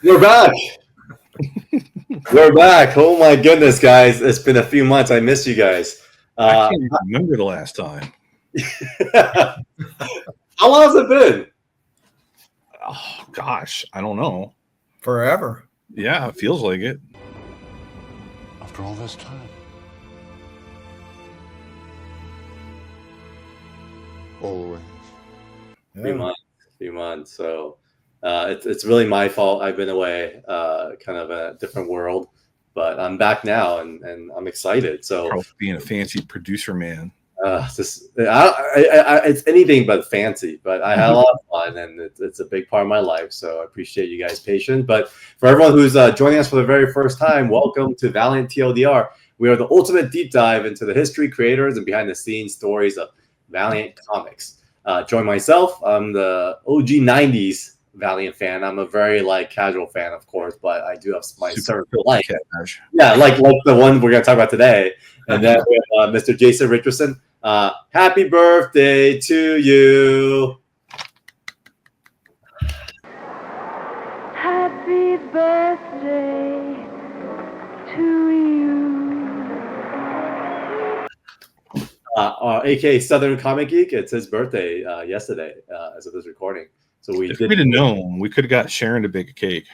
We're back. We're back. Oh my goodness, guys! It's been a few months. I miss you guys. I can't even remember the last time. How long has it been? Oh gosh, I don't know. Forever. Yeah, it feels like it. After all this time. Always. Few months. So it's really my fault. I've been away, kind of a different world, but I'm back now, and I'm excited. So Carl's being a fancy producer man. It's anything but fancy, but I had a lot of fun, and it's a big part of my life. So I appreciate you guys' patience. But for everyone who's joining us for the very first time, welcome to Valiant TLDR. We are the ultimate deep dive into the history, creators, and behind-the-scenes stories of Valiant Comics. Join myself. I'm the OG 90s Valiant fan. I'm a very casual fan, of course, but I do have my certain like. Yeah, like the one we're gonna talk about today. And then we have Mr. Jason Richardson. Happy birthday to you. Happy birthday to you. AKA Southern Comic Geek. It's his birthday yesterday as of this recording. So if we'd have known, we could have got Sharon to bake a cake.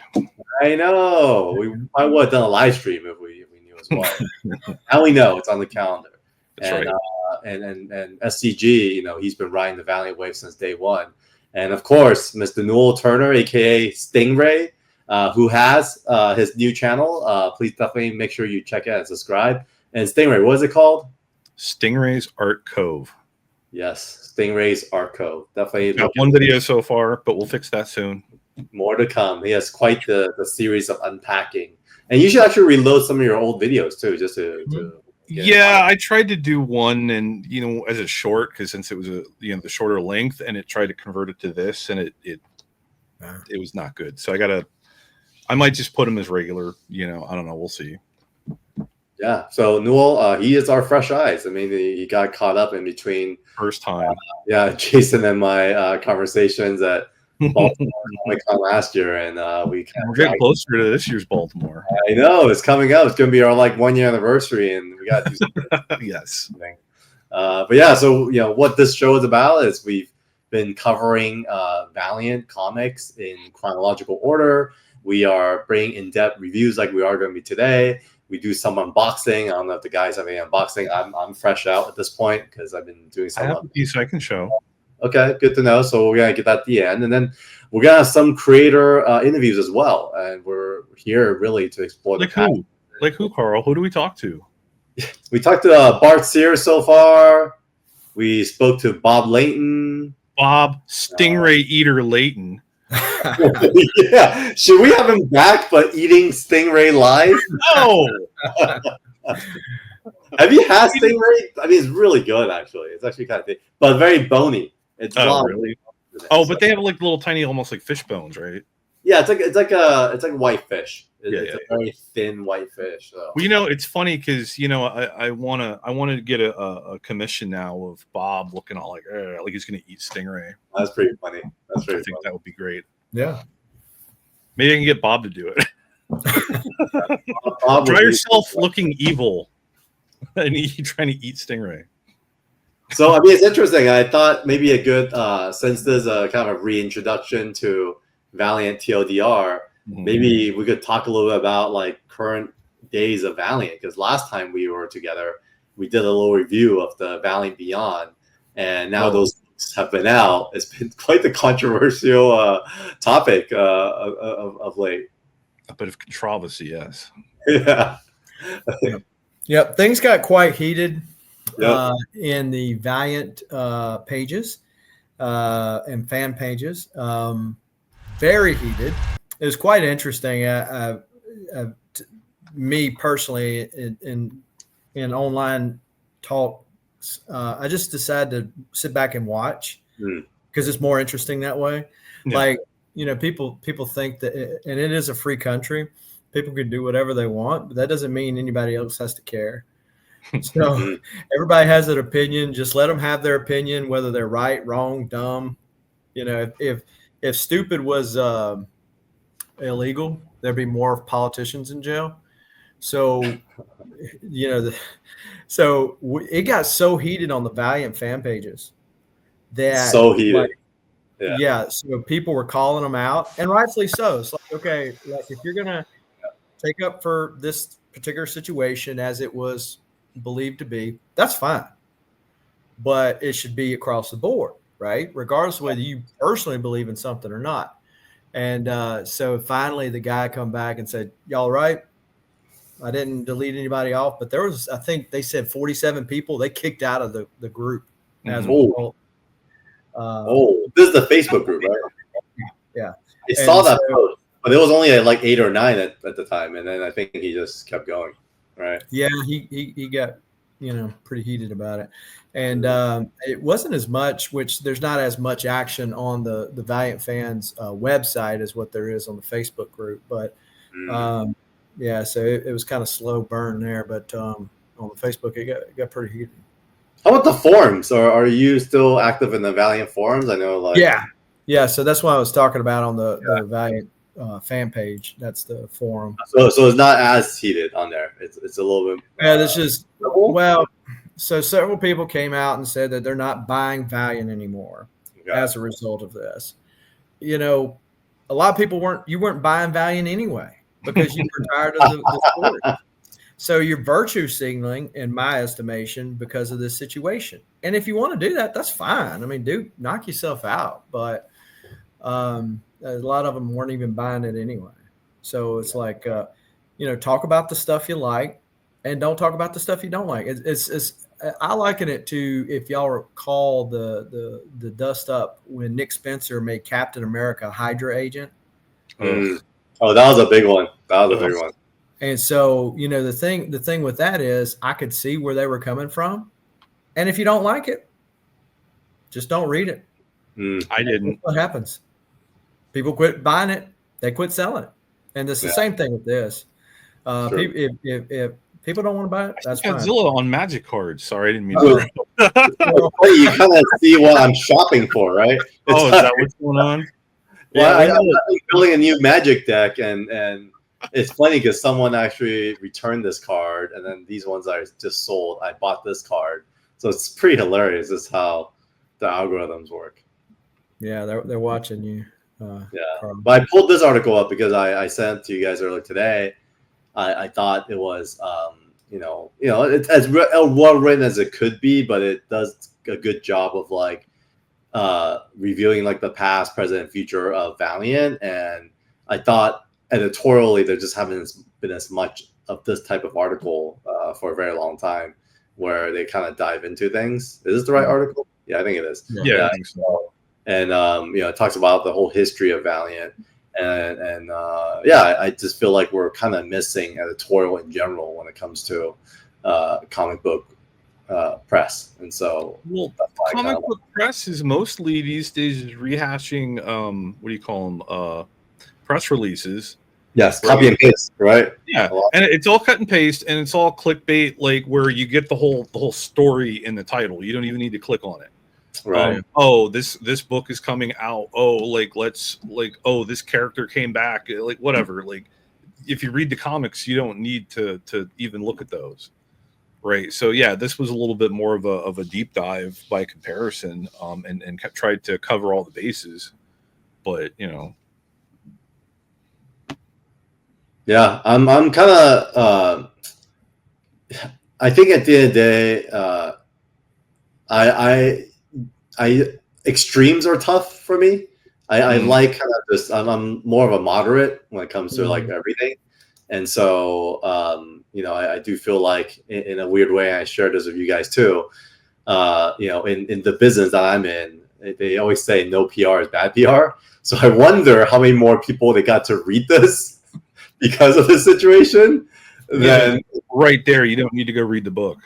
I know. We probably would have done a live stream if we knew as well. Now we know it's on the calendar. That's and, right. And SCG, he's been riding the Valiant wave since day one. And of course, Mr. Newell Turner, aka Stingray, who has his new channel. Please definitely make sure you check it out and subscribe. And Stingray, what is it called? Stingray's Art Cove. Yes, Stingray's Art Cove. Definitely. Got one video so far, but we'll fix that soon. More to come. He has quite the series of unpacking. And you should actually reload some of your old videos too, just to yeah, I tried to do one, and as a short, because since it was the shorter length, and it tried to convert it to this, and it was not good. So I might just put them as regular. I don't know. We'll see. Yeah. So Newell, he is our fresh eyes. I mean, he got caught up in between first time. Jason and my conversations at Baltimore Comic-Con last year, and we're getting closer to this year's Baltimore. I know it's coming up. It's going to be our 1 year anniversary, and we got to do something. Yes. But yeah, so what this show is about is we've been covering Valiant Comics in chronological order. We are bringing in-depth reviews like we are going to be today. We do some unboxing. I don't know if the guys have any unboxing. I'm fresh out at this point because I've been doing some. I have a piece I can show. Okay, good to know. So we're gonna get that at the end, and then we're gonna have some creator interviews as well. And we're here really to explore who? Like who, Carl? Who do we talk to? We talked to Bart Sears so far. We spoke to Bob Layton. Bob Stingray Eater Layton. Yeah, should we have him back but eating Stingray live? No. Have you had Stingray? I mean, it's really good actually. It's actually kind of thick, but very bony. It's really? But they have little tiny, almost like fish bones, right? Yeah, it's like white fish. It's a very thin white fish. So. Well, it's funny because I want to get a commission now of Bob looking all like he's gonna eat Stingray. That's pretty funny. I think that would be great. Yeah. Maybe I can get Bob to do it. Try yourself looking evil and trying to eat Stingray. So, I mean, it's interesting. I thought maybe a good, since there's a kind of reintroduction to Valiant TLDR, maybe we could talk a little bit about current days of Valiant. Because last time we were together, we did a little review of the Valiant Beyond. And now those books have been out. It's been quite the controversial topic of late. A bit of controversy, yes. Yeah. Yep. Things got quite heated in the Valiant pages and fan pages. Very heated. It was quite interesting. Me personally, in online talk, I just decided to sit back and watch because it's more interesting that way. Yeah. People think that, and it is a free country. People can do whatever they want, but that doesn't mean anybody else has to care. So everybody has an opinion. Just let them have their opinion, whether they're right, wrong, dumb. If stupid was illegal, there'd be more politicians in jail. So, it got so heated on the Valiant fan pages that So heated. So people were calling them out, and rightfully so. It's like, okay, like if you're gonna take up for this particular situation as it was believed to be, that's fine. But it should be across the board, right? Regardless of whether you personally believe in something or not. And so finally the guy come back and said, y'all right? I didn't delete anybody off, but there was, I think they said 47 people they kicked out of the group as a result. This is the Facebook group, right? Yeah. I saw that post, but it was only at like 8 or 9 at the time. And then I think he just kept going. Right. Yeah. He got, pretty heated about it. And it wasn't as much, which there's not as much action on the Valiant fans website as what there is on the Facebook group. But so it was kind of slow burn there. But on the Facebook, it got pretty heated. How about the forums? Are you still active in the Valiant forums? I know, yeah. So that's what I was talking about on the Valiant fan page. That's the forum. So it's not as heated on there. It's a little bit. This is So several people came out and said that they're not buying Valiant anymore as a result of this. A lot of people weren't buying Valiant anyway because you were tired of the story. So you're virtue signaling, in my estimation, because of this situation. And if you want to do that, that's fine. I mean, knock yourself out. But a lot of them weren't even buying it anyway. So it's like, talk about the stuff you like and don't talk about the stuff you don't like. I liken it to, if y'all recall the dust up when Nick Spencer made Captain America a Hydra agent. Oh, that was a big one. And so, the thing with that is I could see where they were coming from. And if you don't like it, just don't read it. I didn't. That's what happens? People quit buying it. They quit selling it. And it's the same thing with this. If people don't want to buy it, that's fine. Godzilla on Magic cards. Sorry, I didn't mean to. You kind of see what I'm shopping for, right? Is that what's going on? Well, I'm building a new Magic deck, and it's funny because someone actually returned this card, and then these ones I just sold. I bought this card, so it's pretty hilarious. This is how the algorithms work. Yeah, they're watching you. Carl. But I pulled this article up because I sent it to you guys earlier today. I thought it was, it's as well written as it could be, but it does a good job of reviewing the past, present, and future of Valiant. And I thought editorially there just haven't been as much of this type of article for a very long time, where they kind of dive into things. Is this the right article? Yeah, I think it is. Yeah, I think so. And it talks about the whole history of Valiant. And I just feel like we're kind of missing editorial in general when it comes to comic book press. And so, comic book press is mostly these days rehashing what do you call them? Press releases. Yes, copy and paste, right? Yeah, and it's all cut and paste, and it's all clickbait, where you get the whole story in the title. You don't even need to click on it. Right. This book is coming out. This character came back. Whatever. If you read the comics, you don't need to even look at those. Right. So yeah, this was a little bit more of a deep dive by comparison, and tried to cover all the bases. But yeah, I'm kind of. I think at the end of the day, I extremes are tough for me. I like kind of just I'm more of a moderate when it comes to everything, and so I do feel like in a weird way, I share this with you guys too. In the business that I'm in, they always say no PR is bad PR. So I wonder how many more people they got to read this because of this situation. Then right there, you don't need to go read the book.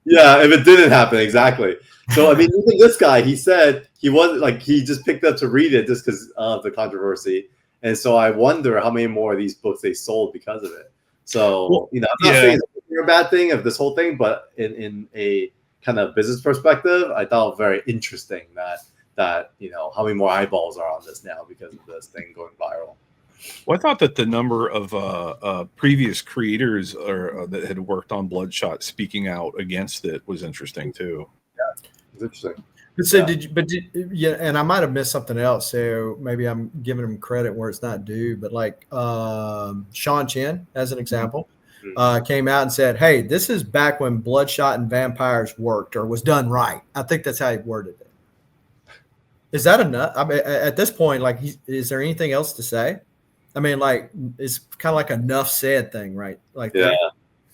Yeah, if it didn't happen, exactly. So I mean, even this guy, he said he wasn't he just picked up to read it just because of the controversy, and so I wonder how many more of these books they sold because of it. So I'm not saying it's a bad thing of this whole thing, but in a kind of business perspective, I thought it was very interesting that how many more eyeballs are on this now because of this thing going viral. Well, I thought that the number of previous creators that had worked on Bloodshot speaking out against it was interesting too. Yeah, it's interesting. So yeah, and I might have missed something else. So maybe I'm giving him credit where it's not due. But like Sean Chen, as an example, came out and said, "Hey, this is back when Bloodshot and vampires worked or was done right." I think that's how he worded it. Is that enough? I mean, at this point, like, is there anything else to say? I mean, like, it's kind of like enough said thing, right? Like, yeah.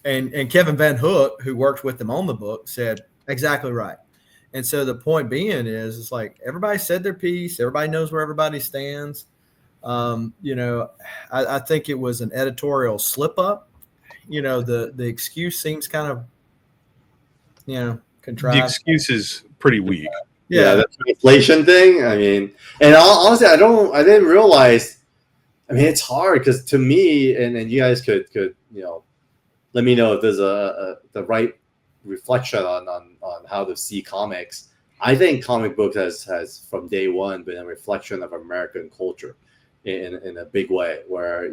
And Kevin Van Hook, who worked with them on the book, said exactly right. And so the point being is, it's like everybody said their piece. Everybody knows where everybody stands. You know, I think it was an editorial slip up. You know, the excuse seems kind of, you know, contrived. The excuse is pretty weak. Yeah, the inflation thing. I mean, and honestly, I didn't realize. I mean, it's hard because to me, and you guys could let me know if there's the right reflection on how to see comics. I think comic book has from day one been a reflection of American culture in a big way. Where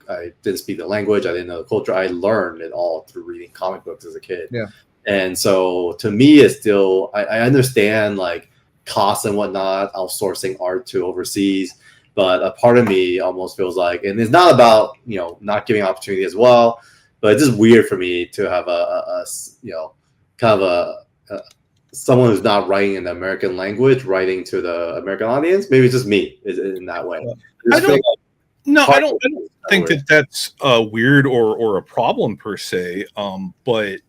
I didn't speak the language, I didn't know the culture. I learned it all through reading comic books as a kid. Yeah. And so to me, it's still, I understand like costs and whatnot, outsourcing art to overseas, but a part of me almost feels like, and it's not about, not giving opportunity as well, but it's just weird for me to have someone who's not writing in the American language, writing to the American audience. Maybe it's just me in that way. I don't think that that's weird or a problem per se. But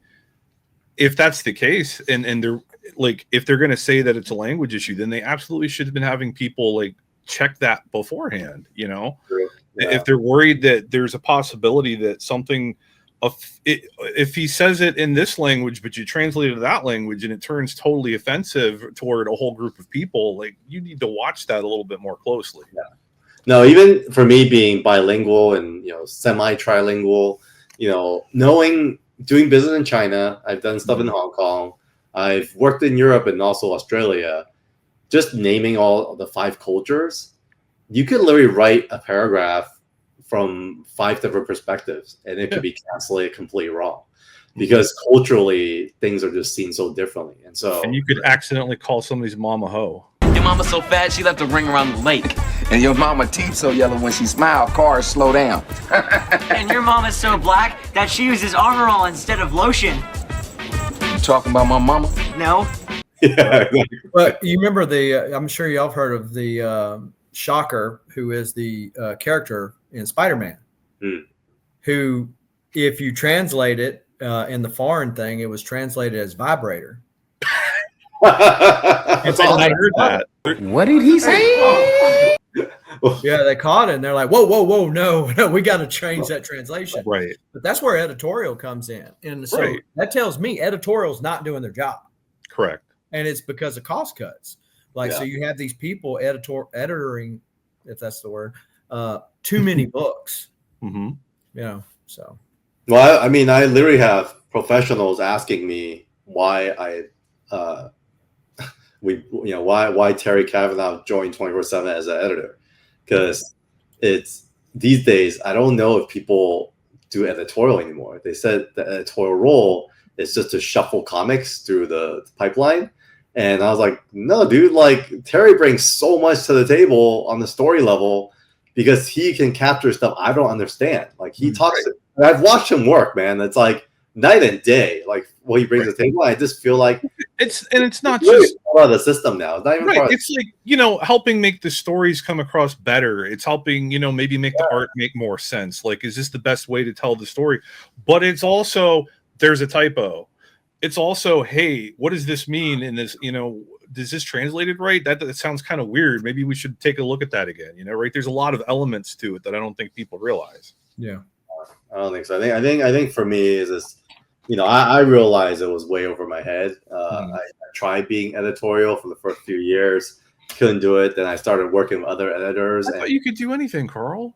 if that's the case, and they're like, if they're going to say that it's a language issue, then they absolutely should have been having people like check that beforehand. True. Yeah. If they're worried that there's a possibility that something, if he says it in this language, but you translate it to that language and it turns totally offensive toward a whole group of people, like you need to watch that a little bit more closely. Yeah. No, even for me being bilingual and semi-trilingual, doing business in China, I've done stuff in Hong Kong, I've worked in Europe and also Australia. Just naming all the 5 cultures, you could literally write a paragraph from 5 different perspectives, and it could be translated completely wrong because culturally things are just seen so differently. And you could accidentally call somebody's mama ho. Your mama's so fat she left a ring around the lake. And your mama teeth so yellow when she smile, cars slow down. And your mama's so black that she uses Armor All instead of lotion. You talking about my mama? No. Yeah. But you remember I'm sure y'all have heard of the Shocker, who is the character in Spider-Man, who, if you translate it in the foreign thing, it was translated as vibrator. I heard that. What did he say? Yeah, they caught it, and they're like, whoa, no, we got to change that translation. Right. But that's where editorial comes in. And so that tells me editorial's not doing their job. Correct. And it's because of cost cuts. So you have these people editoring, if that's the word, too many books. Mm-hmm. So. Well, I mean, I literally have professionals asking me why why Terry Cavanaugh joined 24/7 as an editor, because it's these days I don't know if people do editorial anymore. They said the editorial role is just to shuffle comics through the pipeline, and I was like, no, dude, like Terry brings so much to the table on the story level because he can capture stuff I don't understand. Like he talks. I've watched him work, man. It's like night and day, like what he brings to the table. I just feel like it's not really just part of the system now. It's not even part of it's like helping make the stories come across better. It's helping maybe make the art make more sense. Like, is this the best way to tell the story? But it's also there's a typo. It's also, hey, what does this mean in this? Does this translated right? That sounds kind of weird. Maybe we should take a look at that again. Right? There's a lot of elements to it that I don't think people realize. Yeah. I don't think so. I think for me is this, I realized it was way over my head. I tried being editorial for the first few years, couldn't do it. Then I started working with other editors. I thought you could do anything, Carl.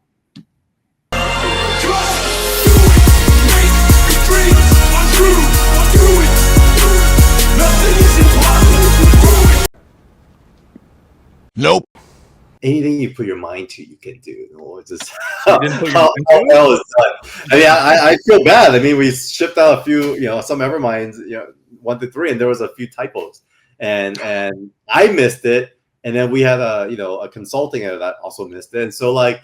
Nope. anything you put your mind to, you can do. You know, it's just You didn't put your how mind to it? well it's done. I mean, I feel bad. I mean, we shipped out a few, you know, some Everminds, you know, 1 to 3, and there was a few typos, and I missed it, and then we had a consulting editor that also missed it, and so like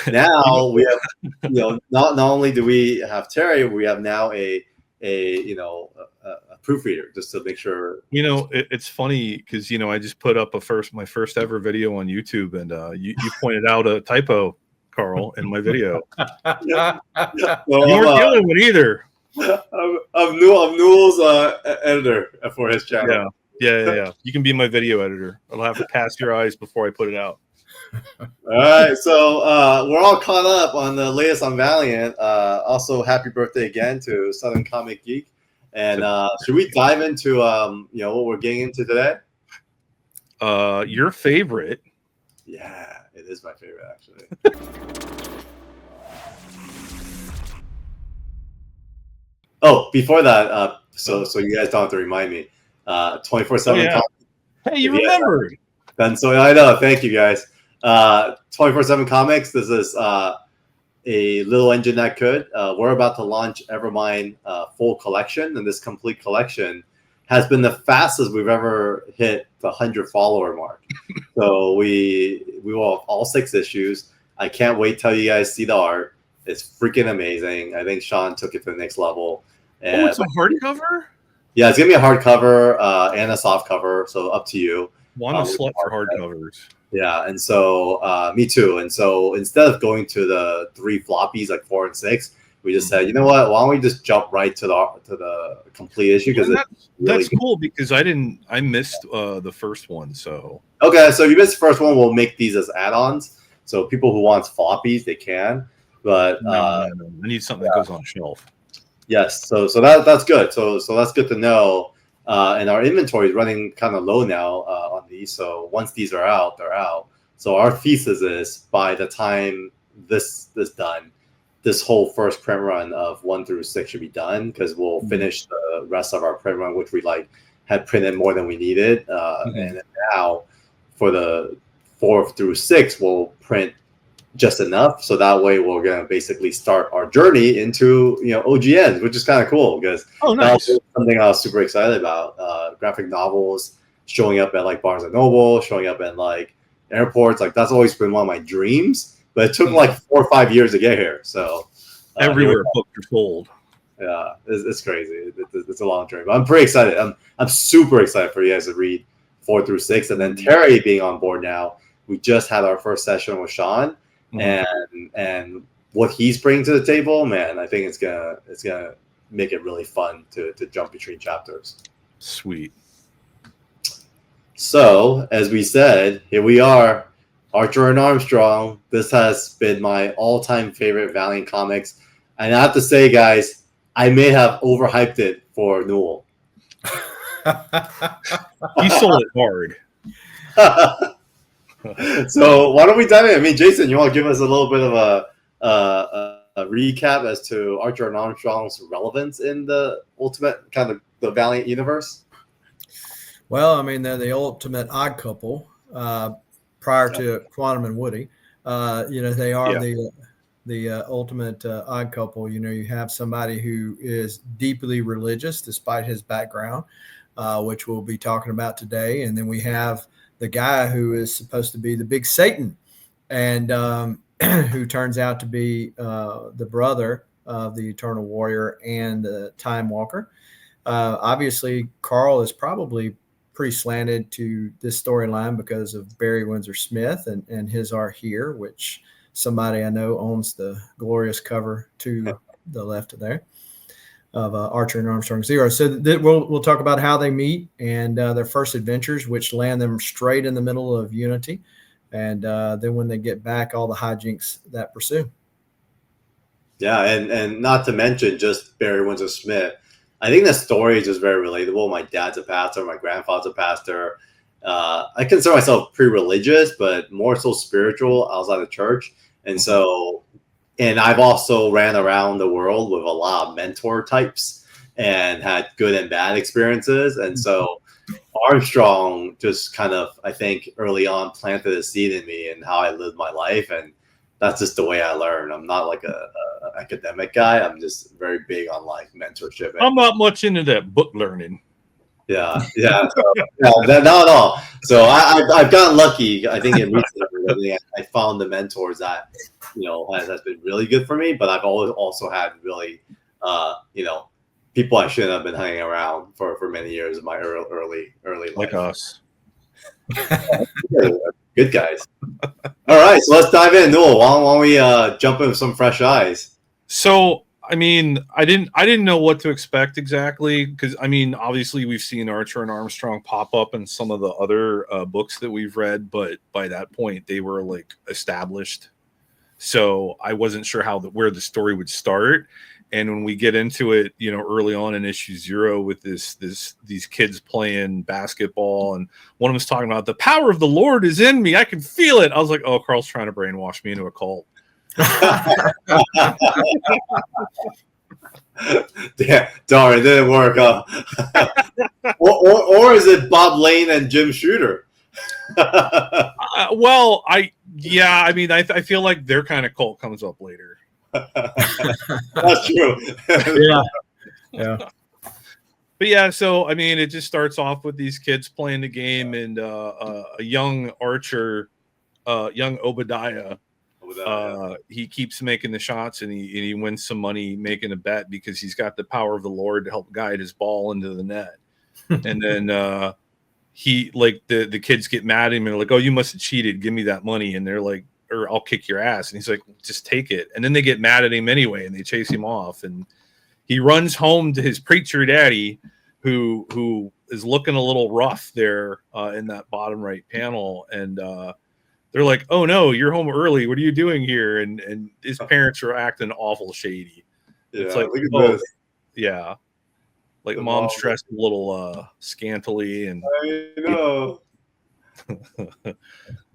now we have, you know, not only do we have Terry, we have now a proofreader just to make sure. You know, it's funny because, you know, I just put up my first ever video on YouTube, and you pointed out a typo, Carl, in my video. Well, You weren't the only one either. I'm Newell's editor for his channel. Yeah. You can be my video editor. I'll have to pass your eyes before I put it out. All right, so we're all caught up on the latest on Valiant. Also, happy birthday again to Southern Comic Geek. And should we dive into you know, what we're getting into today? Your favorite? Yeah, it is my favorite actually. Oh, before that, so you guys don't have to remind me. 24/7. Hey, you remembered. Then so I know. Thank you guys. 24/7 Comics. This is a little engine that could. We're about to launch Evermind full collection, and this complete collection has been the fastest we've ever hit the 100 follower mark. So we will have all 6 issues. I can't wait till you guys see the art. It's freaking amazing. I think Sean took it to the next level. And it's a hardcover? Yeah, it's gonna be a hardcover and a soft cover. So up to you. Want a slut for hardcovers. Yeah, and so me too. And so instead of going to the 3 floppies like 4 and 6, we just said, you know what? Why don't we just jump right to the complete issue? Because that's cool because I missed the first one. So okay, so if you missed the first one, we'll make these as add-ons. So people who want floppies, they can. But no. I need something that goes on a shelf. Yes, so that's good. So that's good to know. And our inventory is running kind of low now on these. So once these are out, they're out. So our thesis is by the time this done, this whole first print run of 1 through 6 should be done because we'll finish the rest of our print run, which we had printed more than we needed. And then now for the 4 through 6, we'll print just enough, so that way we're gonna basically start our journey into, you know, OGNs, which is kind of cool because nice. That was something I was super excited about. Graphic novels showing up at like Barnes and Noble, showing up at like airports, like that's always been one of my dreams. But it took like 4 or 5 years to get here. So everywhere books are sold. Yeah, it's crazy. It's a long journey, but I'm pretty excited. I'm super excited for you guys to read 4 through 6, and then Terry being on board now. We just had our first session with Sean. And what he's bringing to the table, man, I think it's gonna make it really fun to jump between chapters. Sweet. So as we said, here we are, Archer and Armstrong. This has been my all-time favorite Valiant comics, and I have to say, guys, I may have overhyped it for Newell. He sold it hard. So why don't we dive in? I mean, Jason, you want to give us a little bit of a recap as to Archer and Armstrong's relevance in the ultimate kind of the Valiant universe? Well, I mean, they're the ultimate odd couple prior to Quantum and Woody. You know, they are the ultimate odd couple. You know, you have somebody who is deeply religious despite his background, which we'll be talking about today. And then we have the guy who is supposed to be the big Satan and who turns out to be the brother of the Eternal Warrior and the Time Walker. Obviously, Carl is probably pretty slanted to this storyline because of Barry Windsor-Smith and his art here, which somebody I know owns the glorious cover to the left of there of Archer and Armstrong Zero. So we'll talk about how they meet and their first adventures, which land them straight in the middle of Unity. And then when they get back, all the hijinks that pursue. Yeah, and not to mention just Barry Windsor-Smith. I think the story is just very relatable. My dad's a pastor. My grandfather's a pastor. I consider myself pretty religious, but more so spiritual outside of church. And so, and I've also ran around the world with a lot of mentor types and had good and bad experiences. And so Armstrong just kind of, I think, early on planted a seed in me and how I lived my life, and that's just the way I learn. I'm not like a academic guy. I'm just very big on like mentorship. I'm not much into that book learning. Yeah. So, not at all. So I've gotten lucky. I think in recent I found the mentors that has been really good for me. But I've always also had really people I shouldn't have been hanging around for many years in my early life. Like us. Good guys. All right, so let's dive in. Newell, why don't we jump in with some fresh eyes? So, I mean, I didn't know what to expect exactly because, I mean, obviously we've seen Archer and Armstrong pop up in some of the other books that we've read, but by that point they were like established. So I wasn't sure where the story would start. And when we get into it, early on in issue 0 with these kids playing basketball, and one of them's talking about the power of the Lord is in me. I can feel it. I was like, oh, Carl's trying to brainwash me into a cult. Damn, darn, it didn't work. Or is it Bob Lane and Jim Shooter? Well, I feel like their kind of cult comes up later. That's true. Yeah. But yeah, so I mean, it just starts off with these kids playing the game, and a young Archer, young Obadiah, he keeps making the shots, and he wins some money making a bet because he's got the power of the Lord to help guide his ball into the net. And then the kids get mad at him and they're like, "Oh, you must have cheated. Give me that money." And they're like, "Or I'll kick your ass." And he's like, "Just take it." And then they get mad at him anyway, and they chase him off. And he runs home to his preacher daddy, who is looking a little rough there in that bottom right panel. And they're like, "Oh no, you're home early. What are you doing here?" And his parents are acting awful shady. Yeah, it's like, look at this. Yeah, like The mom's mom. dressed a little scantily, and I know. Then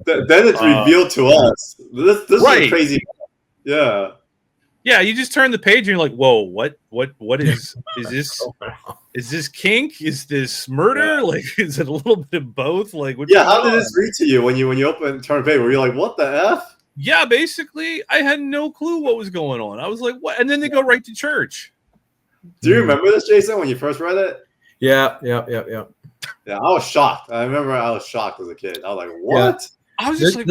it's revealed to us. This right. is crazy. Yeah. Yeah, you just turn the page and you're like, "Whoa, what is this? Is this kink? Is this murder? Yeah. Like, is it a little bit of both? Like, what's Yeah, how going did on?" this read to you when you turn the page? Were you like, what the F? Yeah, basically, I had no clue what was going on. I was like, "What?" And then they go right to church. Do you remember this, Jason, when you first read it? Yeah. Yeah, I was shocked. I remember I was shocked as a kid. I was like, what? I was just like,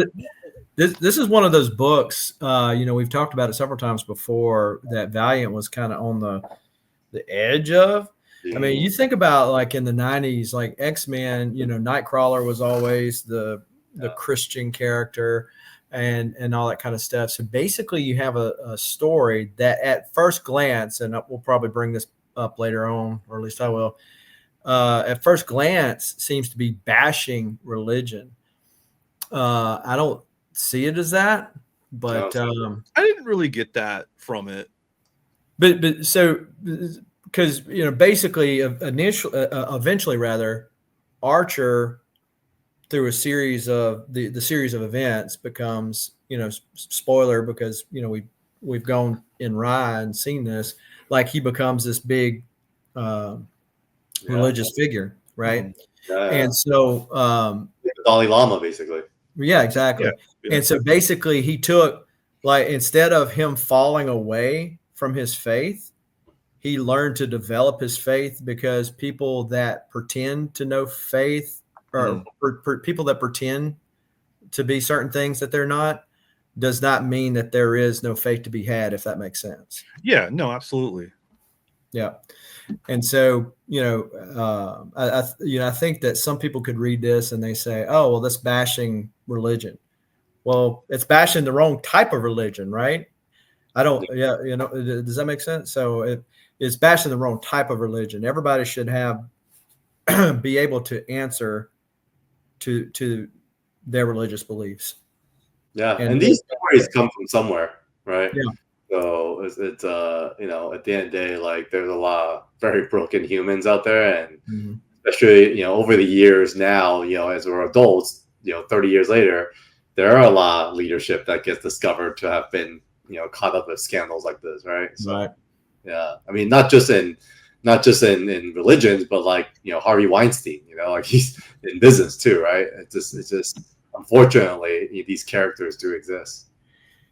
This is one of those books, we've talked about it several times before, that Valiant was kind of on the edge of. I mean, you think about like in the 90s, like X-Men, Nightcrawler was always the Christian character and all that kind of stuff. So basically you have a story that at first glance, and we'll probably bring this up later on, or at least I will, at first glance seems to be bashing religion. I don't see it as that, but I didn't really get that from it. But so because basically eventually rather, Archer through a series of the series of events becomes spoiler because we've gone in Rye and seen this, like he becomes this big religious figure, right? And so the Dalai Lama, basically. Yeah, exactly. Yeah. And so basically he took, like, instead of him falling away from his faith, he learned to develop his faith, because people that pretend to know faith, or people that pretend to be certain things that they're not, does not mean that there is no faith to be had, if that makes sense. Yeah, no, absolutely. Yeah. And so, I think that some people could read this and they say, "Oh, well, that's bashing religion." Well, it's bashing the wrong type of religion, right? Does that make sense? So it's bashing the wrong type of religion. Everybody should be able to answer to their religious beliefs. Yeah. And these stories come from somewhere, right? Yeah. So it's at the end of the day, like, there's a lot of very broken humans out there, and especially over the years now, as we're adults, 30 years later, there are a lot of leadership that gets discovered to have been caught up with scandals like this, right? So, right. Yeah, I mean, not just in not just in religions, but like, you know, Harvey Weinstein, you know, like he's in business too, right? It's just unfortunately these characters do exist.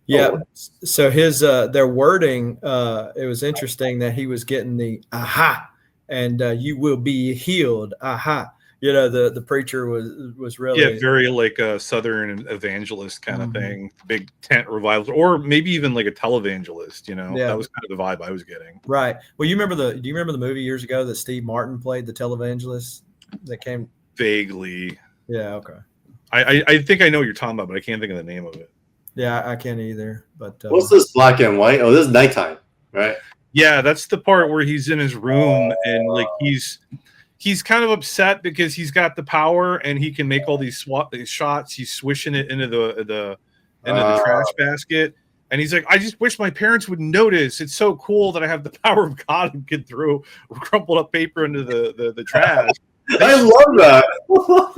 Yeah. So his their wording, it was interesting that he was getting the aha, and you will be healed. Aha. You know, the preacher was really very like a Southern evangelist kind of thing, big tent revivals, or maybe even like a televangelist. You know, that was kind of the vibe I was getting. Right. Well, do you remember the movie years ago that Steve Martin played, the televangelist that came? Vaguely. Yeah. Okay. I think I know what you're talking about, but I can't think of the name of it. Yeah, I can't either. But what's this black and white? Oh, this is nighttime, right? Yeah, that's the part where he's in his room and like he's kind of upset because he's got the power and he can make all these shots. He's swishing it into the trash basket, and he's like, "I just wish my parents would notice. It's so cool that I have the power of God and can throw crumpled up paper into the trash." I love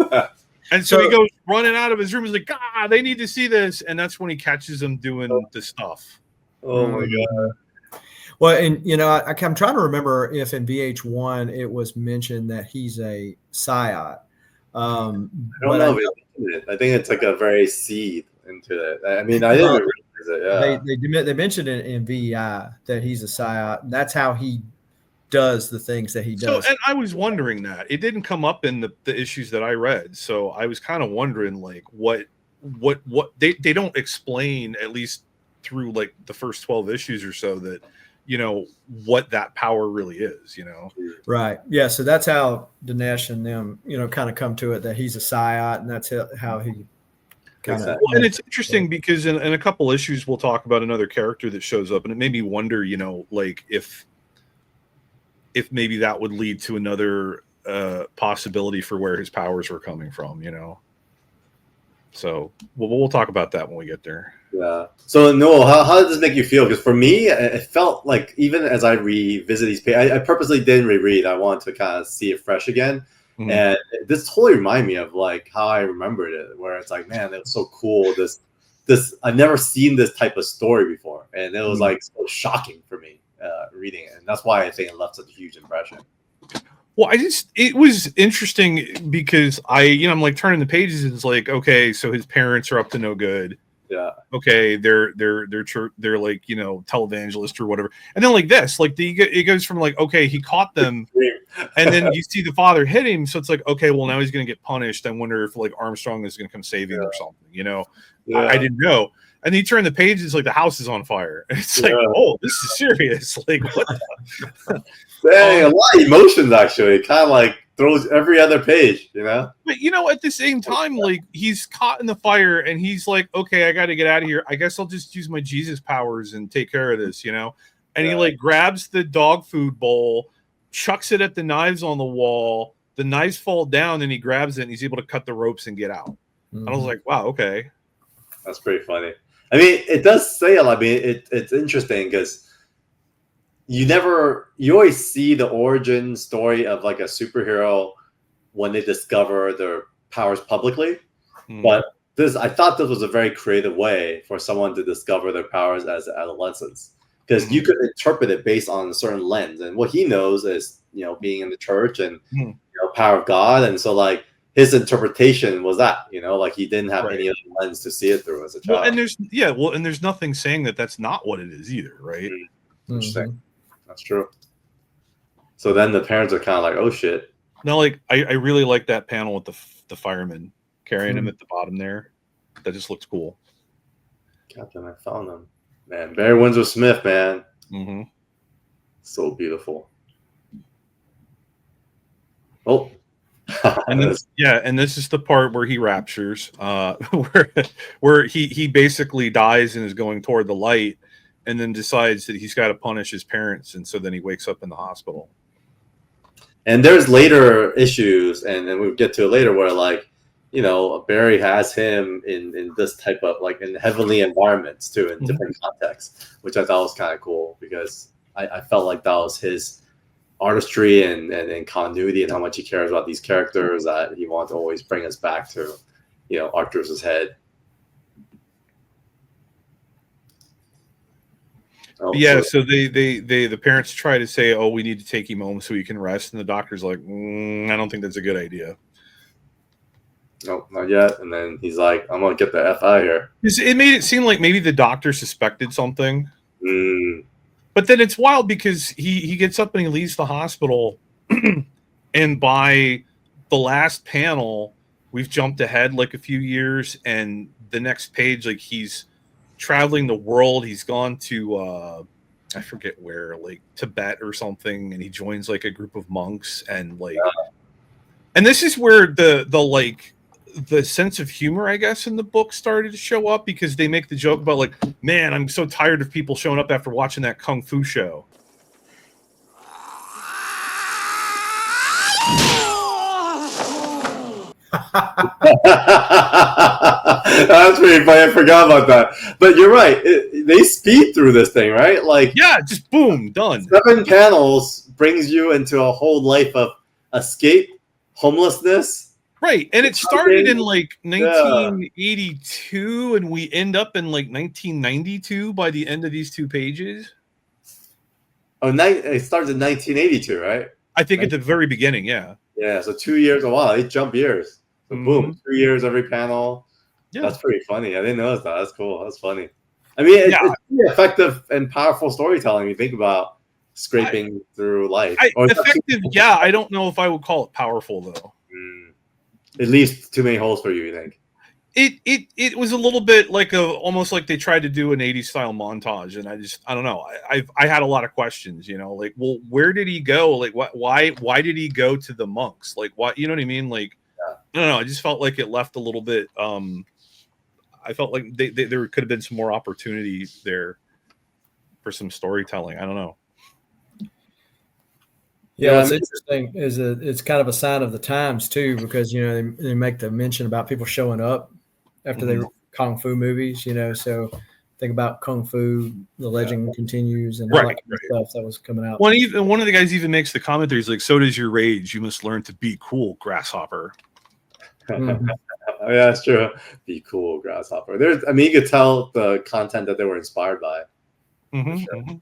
that. And so he goes running out of his room. He's like, "God, they need to see this!" And that's when he catches them doing the stuff. Oh my god. Well, and you know, I'm trying to remember if in VH1 it was mentioned that he's a psyot. I don't know. I think it's like a very seed into it. I mean, I didn't realize it. Yeah. They mentioned it in VEI that he's a psyot. And that's how he does the things that he does. So, and I was wondering that it didn't come up in the issues that I read. So I was kind of wondering, like, what they don't explain, at least through like the first 12 issues or so, that, you know, what that power really is, you know? Right. Yeah. So that's how Dinesh and them, you know, kind of come to it, that he's a psyot, and that's how he kind of. Well, and it's interesting because in a couple issues we'll talk about another character that shows up, and it made me wonder, you know, like if maybe that would lead to another possibility for where his powers were coming from, you know? So we'll talk about that when we get there. Yeah. So Newell, how does this make you feel? Because for me, it felt like even as I revisit these pages, I purposely didn't reread. I wanted to kind of see it fresh again. Mm-hmm. And this totally reminded me of like how I remembered it, where it's like, man, it was so cool. This I've never seen this type of story before. And it was like so shocking for me reading it. And that's why I think it left such a huge impression. Well, it was interesting because I'm like turning the pages and it's like, okay, so his parents are up to no good. Yeah. Okay, they're like, you know, televangelist or whatever, and then like this, like it goes from like, okay, he caught them, and then you see the father hit him, so it's like, okay, well now he's gonna get punished. I wonder if like Armstrong is gonna come save him or something, you know? Yeah. I didn't know. And then you turn the pages, like the house is on fire. And it's like, oh, this is serious. Like what? Dang, a lot of emotions actually. It kind of like throws every other page, you know. But you know, at the same time, like he's caught in the fire, and he's like, okay, I got to get out of here. I guess I'll just use my Jesus powers and take care of this, you know. And he like grabs the dog food bowl, chucks it at the knives on the wall. The knives fall down, and he grabs it, and he's able to cut the ropes and get out. And I was like, wow, okay, that's pretty funny. I mean, it does say a lot. I mean, it's interesting because you always see the origin story of like a superhero when they discover their powers publicly. But I thought this was a very creative way for someone to discover their powers as adolescents, because you could interpret it based on a certain lens. And what he knows is, you know, being in the church and you know, power of God. And so like his interpretation was that, you know, like he didn't have any other lens to see it through as a child. Well, and there's nothing saying that that's not what it is either, right? Interesting. That's true. So then the parents are kind of like, oh shit. No, like I really like that panel with the fireman carrying him at the bottom there. That just looks cool. Captain, I found him. Man, Barry Windsor-Smith, man. Mm-hmm. So beautiful. Oh. And this is the part where he raptures, where he basically dies and is going toward the light, and then decides that he's got to punish his parents, and so then he wakes up in the hospital. And there's later issues, and we'll get to it later, where like, you know, Barry has him in this type of like in heavenly environments too, in different contexts, which I thought was kind of cool, because I felt like that was his artistry and continuity, and how much he cares about these characters, that he wants to always bring us back to, you know, Arcturus's head. Oh, Yeah, so the parents try to say, "Oh, we need to take him home so he can rest," and the doctor's like, "I don't think that's a good idea." no, not yet. And then he's like, "I'm gonna get the F out of here." It made it seem like maybe the doctor suspected something, Mm. but then it's wild because he gets up and he leaves the hospital, and by the last panel, we've jumped ahead like a few years, and the next page, like he's traveling the world. He's gone to I forget where, like Tibet or something, and he joins like a group of monks, and like, and this is where the like the sense of humor, I guess, in the book started to show up, because they make the joke about like, man, I'm so tired of people showing up after watching that kung fu show. That's pretty funny. I forgot about that. But you're right. They speed through this thing, right? Like, yeah, just boom, done. 7 panels brings you into a whole life of escape, homelessness. Right. And it started in like 1982, and we end up in like 1992 by the end of these 2 pages. It starts in 1982, right? I think at the very beginning, yeah. Yeah, so 2 years. Oh, wow, they jump years. So boom, 2 years every panel. Yeah. That's pretty funny. I didn't notice that. That's cool. That's funny. I mean, it's pretty effective and powerful storytelling. You think about scraping through life. Effective, yeah. I don't know if I would call it powerful, though. It leaves too many holes for you, you think? It was a little bit like almost like they tried to do an 80s style montage, and I don't know. I had a lot of questions, you know, like, well, where did he go? Like, why did he go to the monks? Like, what, you know what I mean? Like, I don't know. I just felt like it left a little bit. I felt like there could have been some more opportunity there for some storytelling. I don't know. Yeah, what's interesting is that it's kind of a sign of the times too, because you know they make the mention about people showing up after they kung fu movies. You know, so think about Kung Fu, The Legend Continues, and all that kind of stuff that was coming out. One of the guys even makes the comment there. He's like, "So does your rage. You must learn to be cool, grasshopper." Yeah, that's true. Be cool, grasshopper. I mean, you could tell the content that they were inspired by. And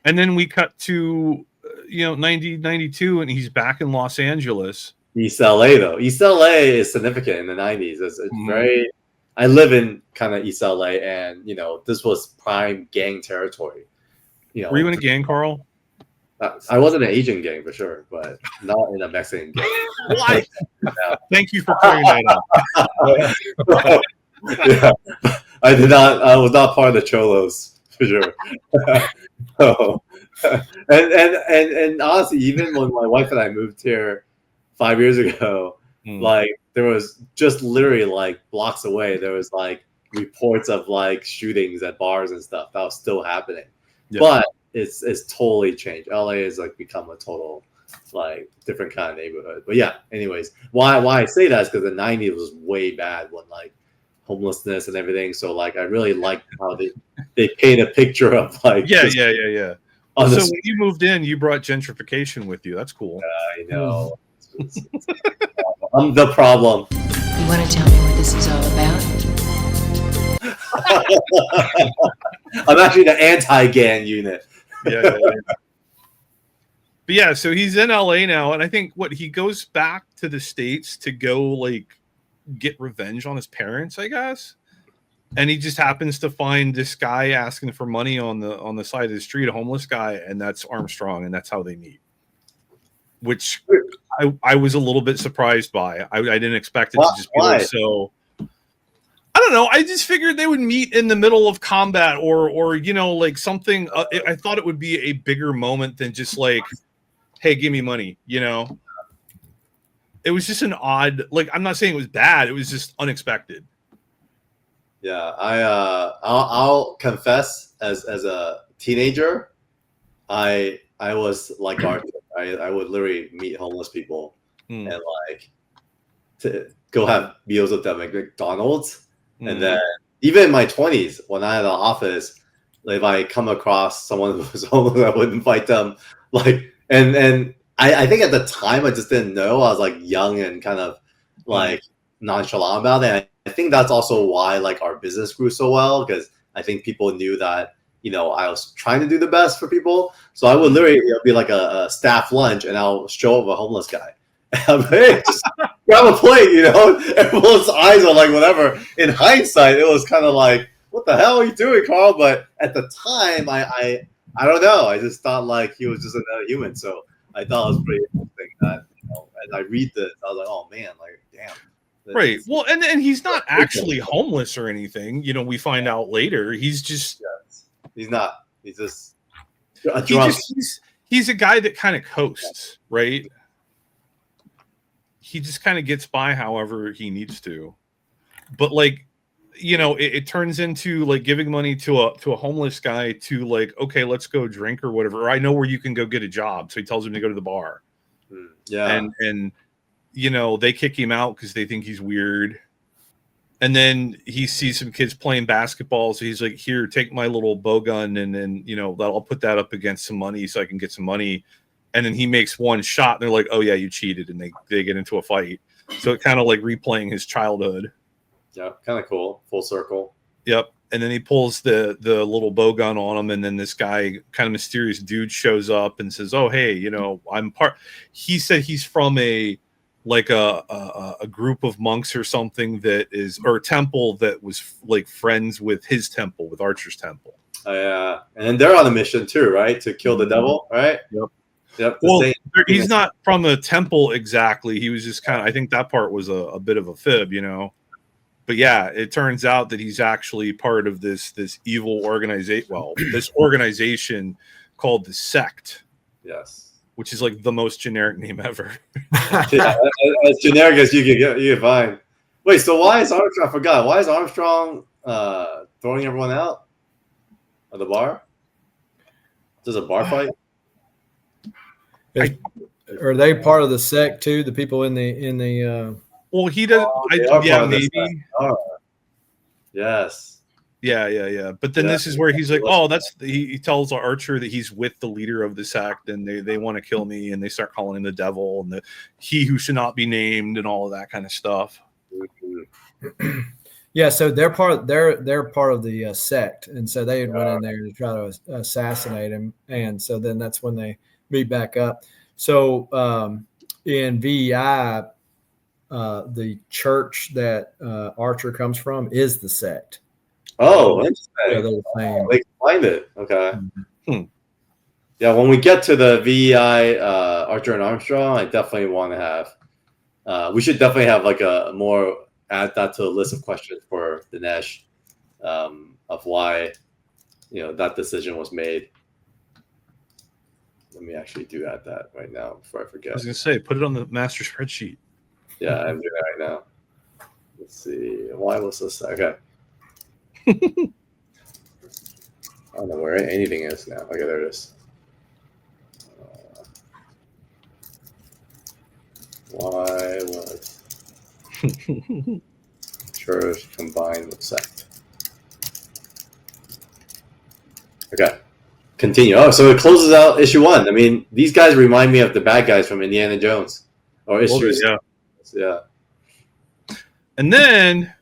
then we cut to 1992, and he's back in Los Angeles. East LA, though. East LA is significant in the 90s. It's very. I live in kind of East LA, and this was prime gang territory. Were you in a gang, Carl? I wasn't an Asian gang for sure, but not in a Mexican gang. Why? Thank you for clearing that up. Yeah, I did not. I was not part of the Cholos for sure. And honestly, even when my wife and I moved here 5 years ago, like there was just literally like blocks away, there was like reports of like shootings at bars and stuff that was still happening. Yeah. But it's totally changed. LA has like become a total like different kind of neighborhood. But yeah, anyways, why I say that is because the 90s was way bad when like homelessness and everything. So like I really like how they paint a picture of like yeah. So when you moved in, you brought gentrification with you. That's cool. I know. I'm the problem. You want to tell me what this is all about? I'm actually the anti-gang unit. Yeah. But yeah, so he's in LA now, and I think he goes back to the States to go like get revenge on his parents, I guess. And he just happens to find this guy asking for money on the side of the street, a homeless guy, and that's Armstrong, and that's how they meet. Which I was a little bit surprised by. I didn't expect it to just be like so. I don't know. I just figured they would meet in the middle of combat or like something. I thought it would be a bigger moment than just like, hey, give me money. It was just an odd. Like, I'm not saying it was bad. It was just unexpected. Yeah, I'll confess, as a teenager, I was like Arthur. I would literally meet homeless people and like to go have meals with them at McDonald's. And then even in my 20s, when I had an office, like if I come across someone who was homeless, I would invite them. Like, and I think at the time I just didn't know. I was like young and kind of like nonchalant about it. And I think that's also why like our business grew so well, because I think people knew that I was trying to do the best for people. So I would literally be like a staff lunch, and I'll show up a homeless guy. I'm like, hey, just grab a plate, Everyone's eyes are like, whatever. In hindsight, it was kind of like, what the hell are you doing, Carl? But at the time, I don't know. I just thought like he was just another human. So I thought it was pretty interesting that, as I read this, I was like, oh man, like, damn. Right. Well, and he's not actually homeless or anything. We find out later. He's just. He's not. He's just. He's a guy that kind of coasts, right? He just kind of gets by however he needs to. But like, it turns into like giving money to a homeless guy to like, okay, let's go drink or whatever. Or I know where you can go get a job. So he tells him to go to the bar. Yeah. And they kick him out because they think he's weird. And then he sees some kids playing basketball. So he's like, here, take my little bow gun. And then, I'll put that up against some money so I can get some money. And then he makes one shot. And they're like, oh, yeah, you cheated. And they get into a fight. So it kind of like replaying his childhood. Yeah, kind of cool. Full circle. Yep. And then he pulls the little bow gun on him. And then this guy, kind of mysterious dude, shows up and says, oh, hey, I'm part. He said he's from a group of monks or something or a temple that was like friends with his temple, with Archer's temple. Oh, yeah. And they're on a mission too, right? To kill the devil, right? Yep. Well, he's not from the temple exactly. He was just kind of, I think that part was a bit of a fib, But yeah, it turns out that he's actually part of this evil organization. Well, this organization called the Sect. Yes. Which is like the most generic name ever. Yeah, as generic as you can find. Wait, so why is Armstrong? I forgot. Why is Armstrong throwing everyone out of the bar? There's a bar fight. Are they part of the sect too? The people in the. Well, he does. Maybe. Yes. Yeah. But then this is where he's like, oh, he tells Archer that he's with the leader of the sect and they want to kill me, and they start calling him the devil and he who should not be named and all of that kind of stuff. Yeah, so they're part of the sect, and so they had went in there to try to assassinate him, and so then that's when they meet back up. So in VEI, the church that Archer comes from is the sect. Oh, interesting. Yeah, they're the same. They explained it. Okay. Mm-hmm. Yeah, when we get to the VEI, Archer and Armstrong, I definitely want to have. We should definitely have like add that to the list of questions for Dinesh, of why, that decision was made. Let me actually add that right now before I forget. I was gonna say, put it on the master spreadsheet. Yeah, I'm doing that right now. Let's see. Why was this? Okay. I don't know where anything is now. Okay, there it is. Why was church combined with sect? Okay, continue. Oh, so it closes out issue 1. I mean, these guys remind me of the bad guys from Indiana Jones or issues. Yeah. And then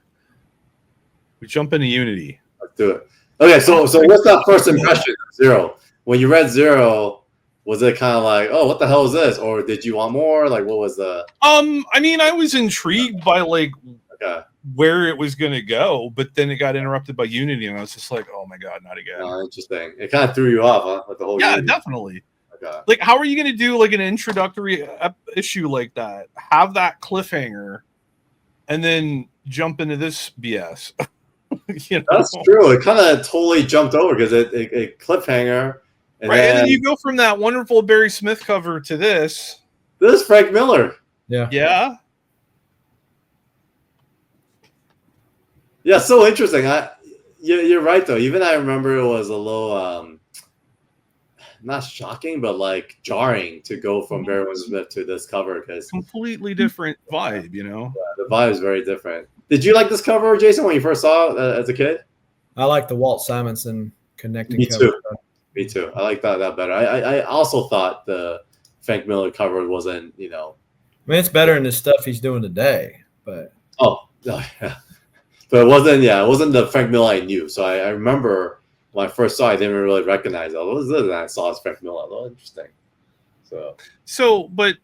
we jump into Unity. Let's do it. Okay, so what's that first impression of Zero? When you read Zero, was it kind of like, oh, what the hell is this? Or did you want more? Like, what was the... I mean, I was intrigued by, like, where it was going to go, but then it got interrupted by Unity, and I was just like, oh, my God, not again. Oh, interesting. It kind of threw you off, huh? With the whole Unity. Definitely. Okay. Like, how are you going to do, like, an introductory issue like that? Have that cliffhanger, and then jump into this BS? That's true. It kind of totally jumped over because it cliffhanger. And then you go from that wonderful Barry Smith cover to this. This is Frank Miller. Yeah. Yeah, so interesting. You're right though. Even I remember it was a little not shocking, but like jarring to go from Barry Windsor-Smith to this cover because completely different vibe, Yeah, the vibe is very different. Did you like this cover, Jason, when you first saw it as a kid? I like the Walt Simonson connecting cover. Me too. I like that better. I also thought the Frank Miller cover wasn't, I mean, it's better than the stuff he's doing today, but yeah. But it wasn't the Frank Miller I knew. So I remember when I first saw it, I didn't really recognize it. What was this? And I saw it's Frank Miller. Oh, interesting. But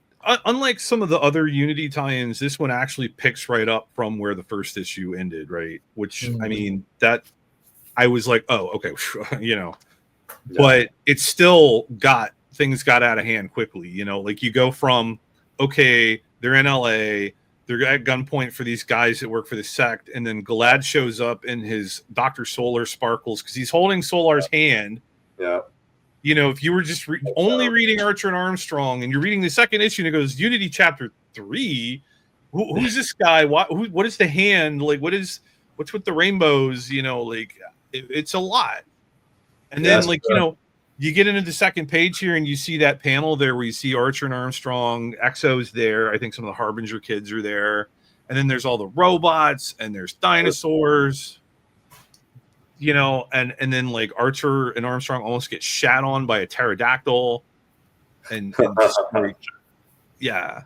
unlike some of the other Unity tie-ins, this one actually picks right up from where the first issue ended, right? Which I mean, that I was like, oh, okay, you know. Yeah. But it still got out of hand quickly, you know. Like you go from okay, they're in LA, they're at gunpoint for these guys that work for the sect, and then Galad shows up in his Dr. Solar sparkles because he's holding Solar's hand. Yeah. You know, if you were just only reading Archer and Armstrong and you're reading the second issue and it goes Unity Chapter 3, who's this guy? What is the hand? Like, what's with the rainbows? You know, like it's a lot. And then, like, you know, you get into the second page here and you see that panel there where you see Archer and Armstrong, Exo's there. I think some of the Harbinger kids are there. And then there's all the robots and there's dinosaurs, you know, and then like Archer and Armstrong almost get shat on by a pterodactyl. And just like, yeah,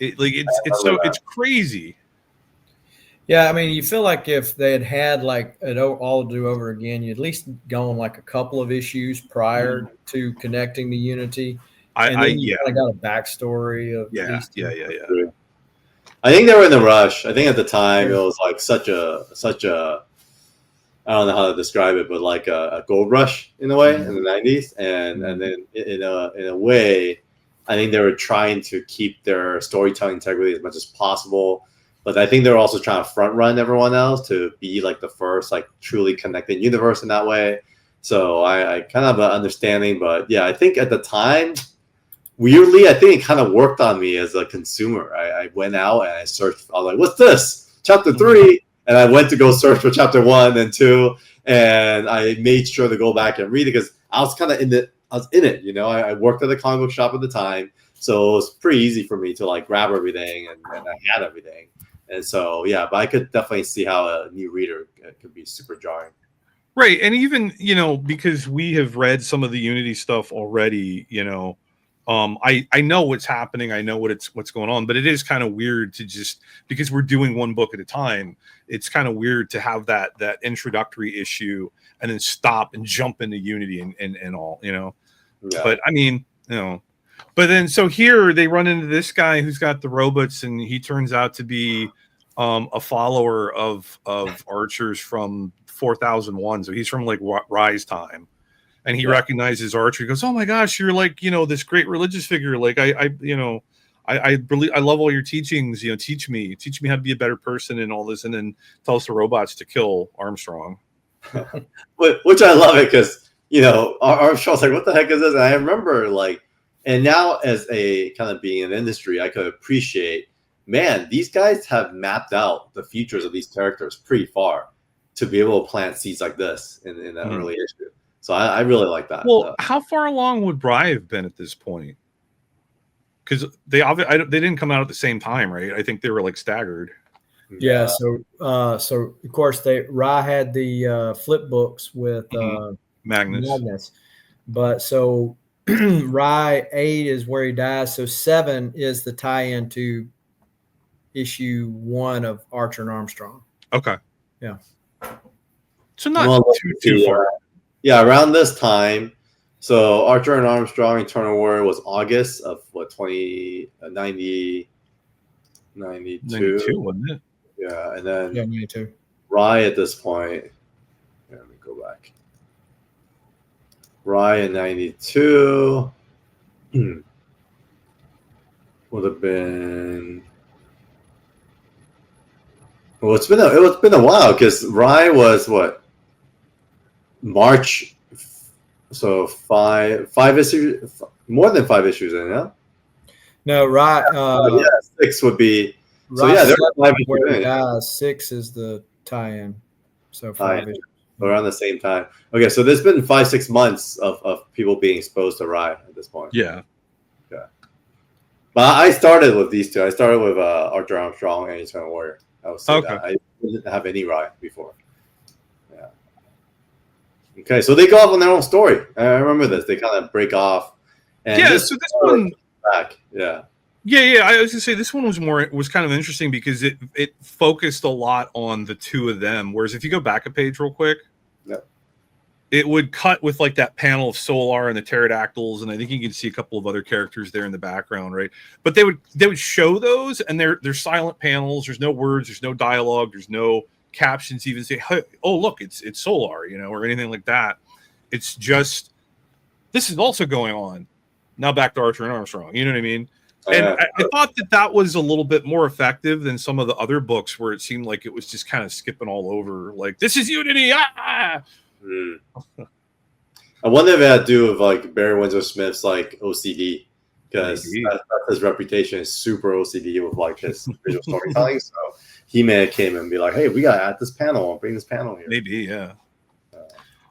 it's crazy. Yeah, I mean, you feel like if they had like it all to do over again, you at least gone like a couple of issues prior to connecting to Unity. And then you kind of got a backstory of yeah. I think they were in a rush. I think at the time it was like such a I don't know how to describe it, but like a gold rush in a way in the 90s, and then in a way, I think they were trying to keep their storytelling integrity as much as possible. But I think they're also trying to front run everyone else to be like the first, like truly connected universe in that way. So I kind of have an understanding, but yeah, I think at the time, weirdly, I think it kind of worked on me as a consumer. I went out and I searched. I was like, "What's this? Chapter 3?" And I went to go search for Chapter 1 and 2, and I made sure to go back and read it because I was kind of in it. I was in it, you know. I worked at a comic book shop at the time, so it was pretty easy for me to like grab everything, and I had everything. And so, yeah, but I could definitely see how a new reader could be super jarring. Right. And even, you know, because we have read some of the Unity stuff already, you know, I know what's happening. I know what's going on, but it is kind of weird to just, because we're doing one book at a time, it's kind of weird to have that introductory issue and then stop and jump into Unity and all, you know. Yeah. But I mean, you know, but then so here they run into this guy who's got the robots, and he turns out to be a follower of Archer's from 4001. So he's from like Rise time, and he recognizes Archer. He goes, "Oh my gosh, you're like, you know, this great religious figure. Like I love all your teachings. You know, teach me how to be a better person and all this." And then tells the robots to kill Armstrong. Which I love it because, you know, Armstrong's like, "What the heck is this?" And I remember like. And now, as a kind of being in the industry, I could appreciate, man, these guys have mapped out the futures of these characters pretty far to be able to plant seeds like this in that early issue. So I really like that. Well, how far along would Bry have been at this point? Because they didn't come out at the same time, right? I think they were like staggered. Yeah. So of course Rye had the flip books with Magnus, but so. Rye 8 is where he dies, so 7 is the tie-in to issue 1 of Archer and Armstrong. Okay, yeah. So not too far. Yeah, around this time. So Archer and Armstrong, Eternal Warrior was August of what 92, wasn't it? Yeah, and then 92. Rye at this point. Let me go back. Ryan 92 would have been. Well, it's been a while because Rye was what March, so five issues, more than 5 issues in, yeah. No, Rye. 6 would be. So yeah, there are 5 issues. 6 is the tie-in. So 5 issues. Around the same time. Okay, so there's been 5-6 months of people being exposed to Rye at this point. Yeah. But I started with these two. I started with Archer Armstrong and Eternal Warrior. I was saying that. I didn't have any Rye before. Yeah. Okay, so they go off on their own story. I remember this. They kind of break off. And so this one back. Yeah. Yeah. I was gonna say this one was kind of interesting because it focused a lot on the two of them. Whereas if you go back a page real quick, it would cut with like that panel of Solar and the pterodactyls, and I think you can see a couple of other characters there in the background, right? But they would show those, and they're silent panels. There's no words, there's no dialogue, there's no captions even say, hey, oh look, it's Solar, you know, or anything like that. It's just this is also going on. Now back to Archer and Armstrong, you know what I mean? And I thought that was a little bit more effective than some of the other books where it seemed like it was just kind of skipping all over, like this is Unity. I wonder if it had to do with like Barry Windsor-Smith's like OCD, because his reputation is super OCD with like his visual storytelling. So he may have came and be like, "Hey, we gotta add this panel, bring this panel here." Maybe, yeah.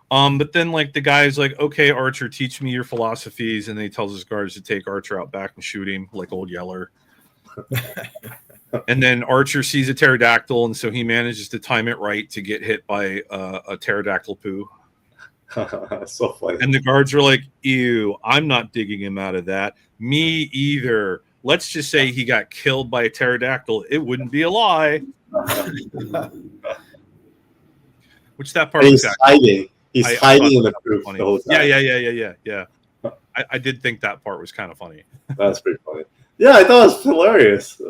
But then like the guy's like, "Okay, Archer, teach me your philosophies," and then he tells his guards to take Archer out back and shoot him like Old Yeller. And then Archer sees a pterodactyl, and so he manages to time it right to get hit by a pterodactyl poo. So funny. And the guards are like, "Ew, I'm not digging him out of that. Me either. Let's just say he got killed by a pterodactyl. It wouldn't be a lie." Which that part was hiding. He's hiding in the proof the whole time. Yeah. I did think that part was kind of funny. That's pretty funny. Yeah, I thought it was hilarious.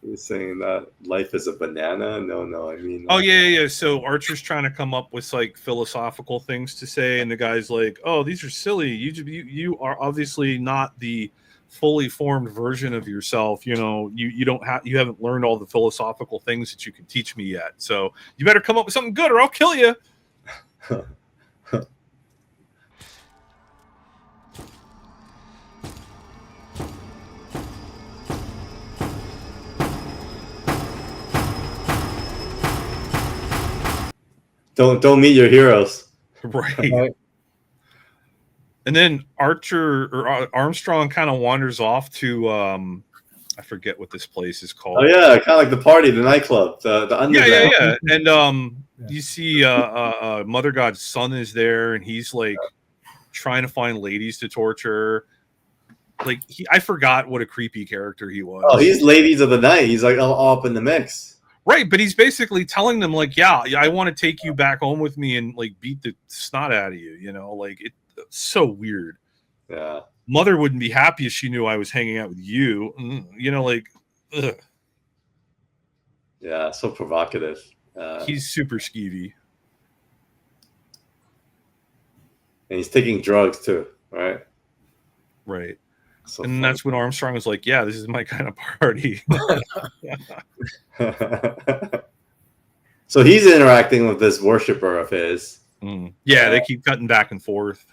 He's saying that life is a banana. No, I mean. Oh yeah. So Archer's trying to come up with like philosophical things to say, and the guy's like, "Oh, these are silly. You are obviously not the fully formed version of yourself. You know, you haven't learned all the philosophical things that you can teach me yet. So you better come up with something good, or I'll kill you." Don't meet your heroes. Right. And then Archer or Armstrong kind of wanders off to I forget what this place is called. Oh yeah, kind of like the party, the nightclub, the underground. Yeah. And you see Mother God's son is there, and he's like trying to find ladies to torture. Like I forgot what a creepy character he was. Oh, he's ladies of the night. He's like all up in the mix. Right, but he's basically telling them like, yeah, I want to take you back home with me and like beat the snot out of you, you know, like it's so weird. Yeah. Mother wouldn't be happy if she knew I was hanging out with you, you know, like ugh. Yeah, so provocative. He's super skeevy. And he's taking drugs too, right? Right. So and that's when Armstrong was like, yeah, this is my kind of party. So he's interacting with this worshiper of his. Yeah, they keep cutting back and forth.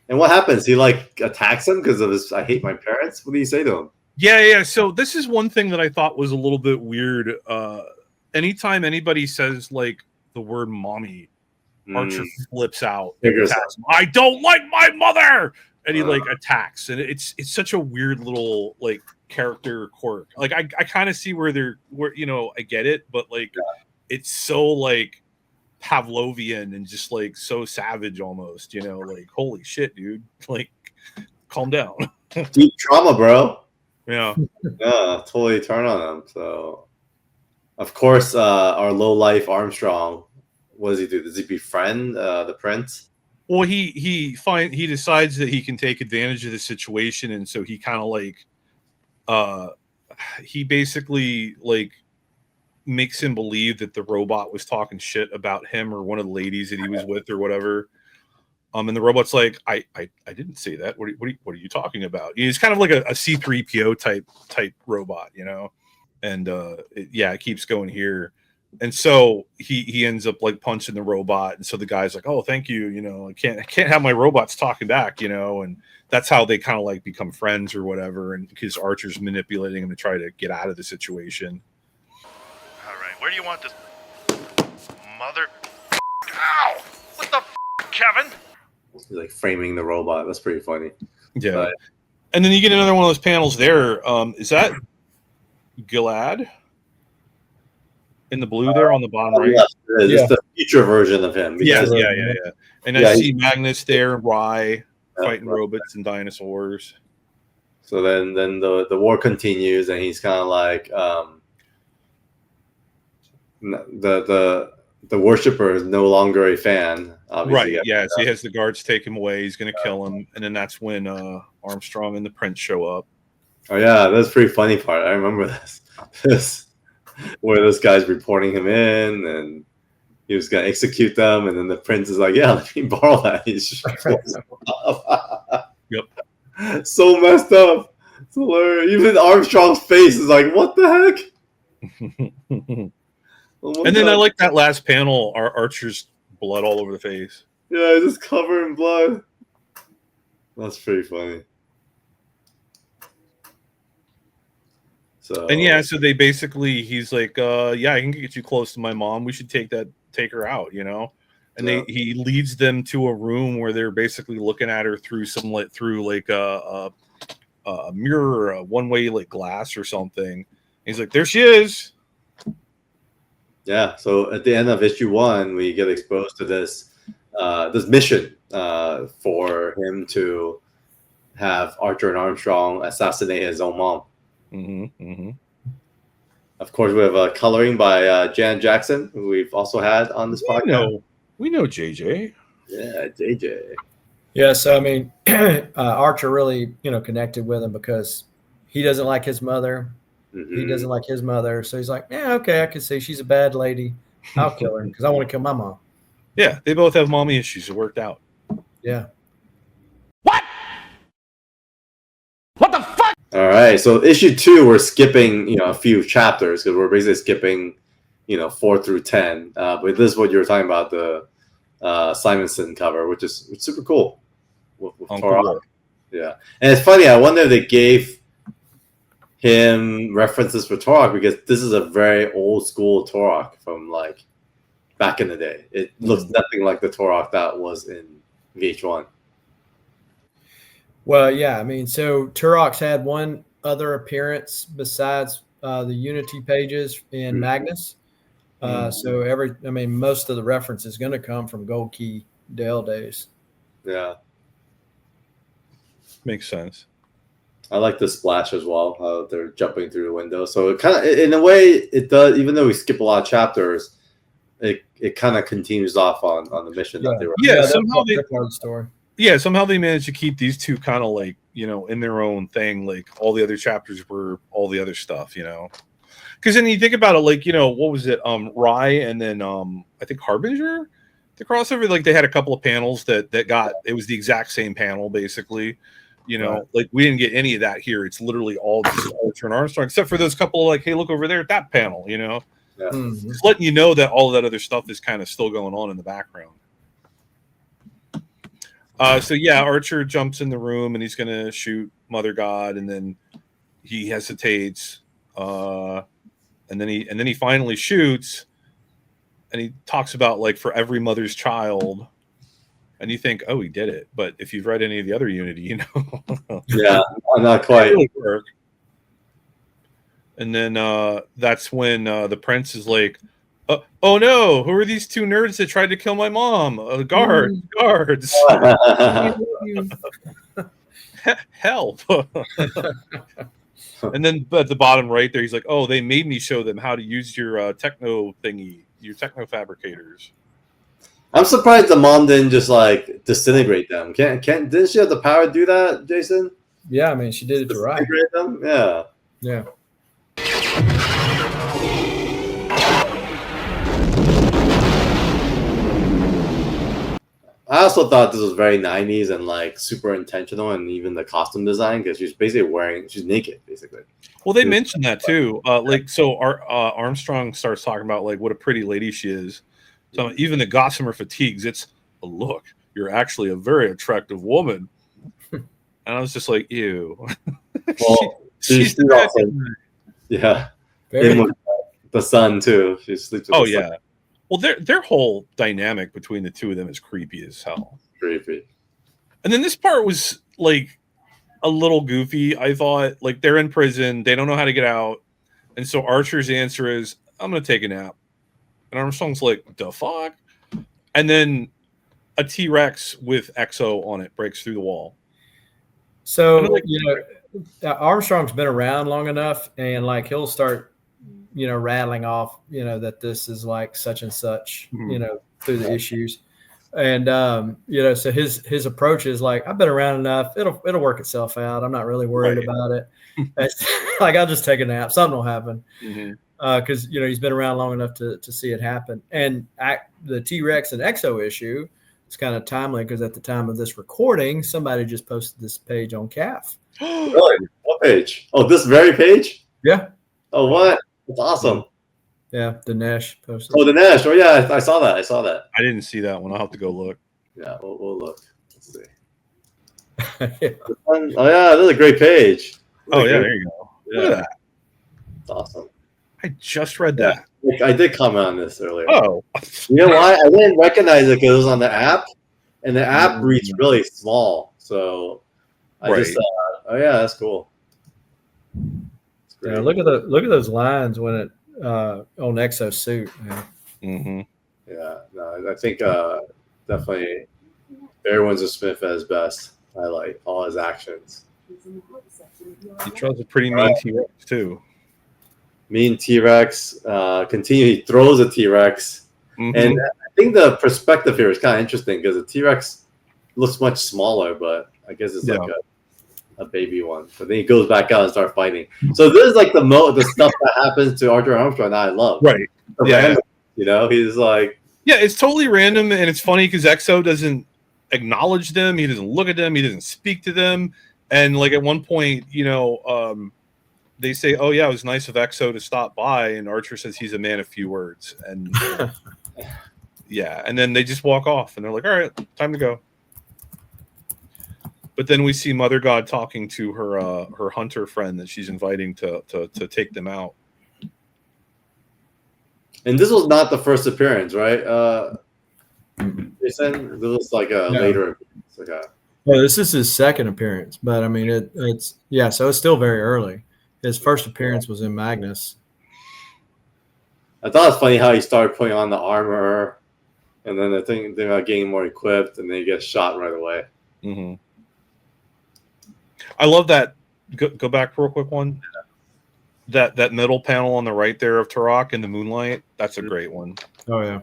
And what happens? He like attacks him because of his I hate my parents? What do you say to him? Yeah. So this is one thing that I thought was a little bit weird. Anytime anybody says like the word mommy, Archer flips out. I don't like my mother. And he like attacks, and it's such a weird little like character quirk. Like I kind of see where you know, I get it, but like it's so like Pavlovian and just like so savage almost, you know, like holy shit, dude, like calm down. Deep trauma, bro. Yeah, totally turn on him. So of course, our low life Armstrong, what does he do? Does he befriend the prince? Well, he decides that he can take advantage of the situation, and so he kind of like, he basically like makes him believe that the robot was talking shit about him or one of the ladies that he was with or whatever. And the robot's like, I didn't say that. What are you talking about? He's kind of like a C-3PO type robot, you know. And it keeps going here. And so he ends up like punching the robot, and so the guy's like, "Oh, thank you, you know, I can't have my robots talking back, you know." And that's how they kind of like become friends or whatever. And because Archer's manipulating him to try to get out of the situation. All right, where do you want this, mother? Ow! What the Kevin? He's like framing the robot. That's pretty funny. Yeah. And then you get another one of those panels there. Is that Gilad? In the blue there on the bottom right. It's the future version of him. Yeah. And I see Magnus there, Rye fighting robots and dinosaurs. So then the war continues, and he's kind of like the the worshiper is no longer a fan. Obviously, right? Yeah, so he has the guards take him away. He's going to kill him, and then that's when Armstrong and the prince show up. Oh yeah, that's a pretty funny part. I remember this where this guy's reporting him in, and he was gonna execute them, and then the prince is like, "Yeah, let me borrow that." He's just Yep. So messed up. It's hilarious. Even Armstrong's face is like, "What the heck?" And then I like that last panel. Archer's blood all over the face. Yeah, just covered in blood. That's pretty funny. So and yeah, so they basically, he's like, yeah, I can get you close to my mom. We should take her out, you know. And he leads them to a room where they're basically looking at her through a mirror, a one-way like glass or something. He's like, there she is. Yeah. So at the end of issue 1, we get exposed to this mission for him to have Archer and Armstrong assassinate his own mom. Mm-hmm, mm-hmm. Of course, we have coloring by Jan Jackson, who we've also had on this podcast. We know JJ. Yeah, JJ. Yeah, so I mean, Archer really, connected with him because he doesn't like his mother. Mm-hmm. He doesn't like his mother, so he's like, "Yeah, okay, I can see she's a bad lady. I'll kill her because I want to kill my mom." Yeah, they both have mommy issues. It worked out. Yeah. What the fuck? All right, so issue 2, we're skipping, a few chapters because we're basically skipping, 4 through 10. But this is what you were talking about, the Simonson cover, which is super cool. With Turok. Yeah, and it's funny. I wonder if they gave him references for Turok because this is a very old school Turok from like back in the day. It looks nothing like the Turok that was in VH1. Well, yeah, I mean, so Turok's had one other appearance besides the Unity pages in Magnus. So most of the reference is going to come from Gold Key Dale days. Yeah, makes sense. I like the splash as well. How they're jumping through the window. So it kind of, in a way, it does. Even though we skip a lot of chapters, it kind of continues off on the mission that they were. Yeah, somehow they managed to keep these two kind of like, in their own thing. Like all the other chapters were all the other stuff, Because then you think about it, like, what was it? Rye and then I think Harbinger, the crossover. Like they had a couple of panels that got, it was the exact same panel basically. Like we didn't get any of that here. It's literally all just Archer and Armstrong, except for those couple of like, hey, look over there at that panel, Yeah. Just letting you know that all of that other stuff is kind of still going on in the background. So yeah, Archer jumps in the room and he's gonna shoot Mother God, and then he hesitates, and then he finally shoots, and he talks about like for every mother's child, and you think, oh, he did it. But if you've read any of the other Unity, Yeah, not quite. Really work. And then that's when the prince is like, oh no, who are these two nerds that tried to kill my mom? Guards. Help. And then at the bottom right there, he's like, oh, they made me show them how to use your techno thingy, your techno fabricators. I'm surprised the mom didn't just like disintegrate them. Didn't she have the power to do that, Jason? Yeah, I mean, she did it to Ryan. Disintegrate them? Yeah. Yeah. I also thought this was very 90s and like super intentional, and even the costume design, because she's basically she's naked, basically. Well, they mentioned that too. So Armstrong starts talking about like what a pretty lady she is. So even the gossamer fatigues, it's a look. You're actually a very attractive woman. And I was just like, ew. Well, she's also, yeah. With the sun too. She sleeps with the sun. Yeah. Well, their whole dynamic between the two of them is creepy as hell. Creepy. And then this part was like a little goofy. I thought, like, they're in prison, they don't know how to get out, and so Archer's answer is, "I'm gonna take a nap," and Armstrong's like, "The fuck?" And then a T-Rex with Exo on it breaks through the wall. So Armstrong's been around long enough, and like he'll start rattling off, that this is like such and such, through the issues. And, so his approach is like, I've been around enough. It'll work itself out. I'm not really worried about it. It's like, I'll just take a nap. Something will happen. Cause he's been around long enough to see it happen. And the T-Rex and Exo issue, it's kind of timely because at the time of this recording, somebody just posted this page on CAF. Really? What page? Oh, this very page? Yeah. Oh, what? That's awesome. Yeah, Dinesh posted. Oh, Dinesh. Oh, yeah, I saw that. I didn't see that one. I'll have to go look. Yeah, we'll look. Let's see. Oh, yeah, that's a great page. There you go. Look at that. It's awesome. I just read that. I did comment on this earlier. Oh. You know why? I didn't recognize it because it was on the app, and the app reads really small. So I just thought, oh, yeah, that's cool. Yeah, look at those lines when it on Exo suit. Yeah, no, I think definitely Barry Windsor-Smith at his best. I like all his actions. He draws a pretty mean T-Rex too. Mean T-Rex. He throws a T-Rex, and I think the perspective here is kind of interesting because the T-Rex looks much smaller, but I guess it's like a baby one. But then he goes back out and starts fighting. So this is like the stuff that happens to Arthur Armstrong that I love. Right. Random, he's like. Yeah, it's totally random, and it's funny because Exo doesn't acknowledge them. He doesn't look at them. He doesn't speak to them. And like at one point, they say, "Oh yeah, it was nice of Exo to stop by," and Archer says he's a man of few words, and and then they just walk off, and they're like, "All right, time to go." But then we see Mother God talking to her hunter friend that she's inviting to take them out. And this was not the first appearance, right? Jason, this was like a later appearance. Well, this is his second appearance, but I mean it's so it's still very early. His first appearance was in Magnus. I thought it was funny how he started putting on the armor, and then I think they're getting more equipped, and then he gets shot right away. I love that. Go back real quick one. That middle panel on the right there of Turok in the moonlight. That's a great one. Oh yeah.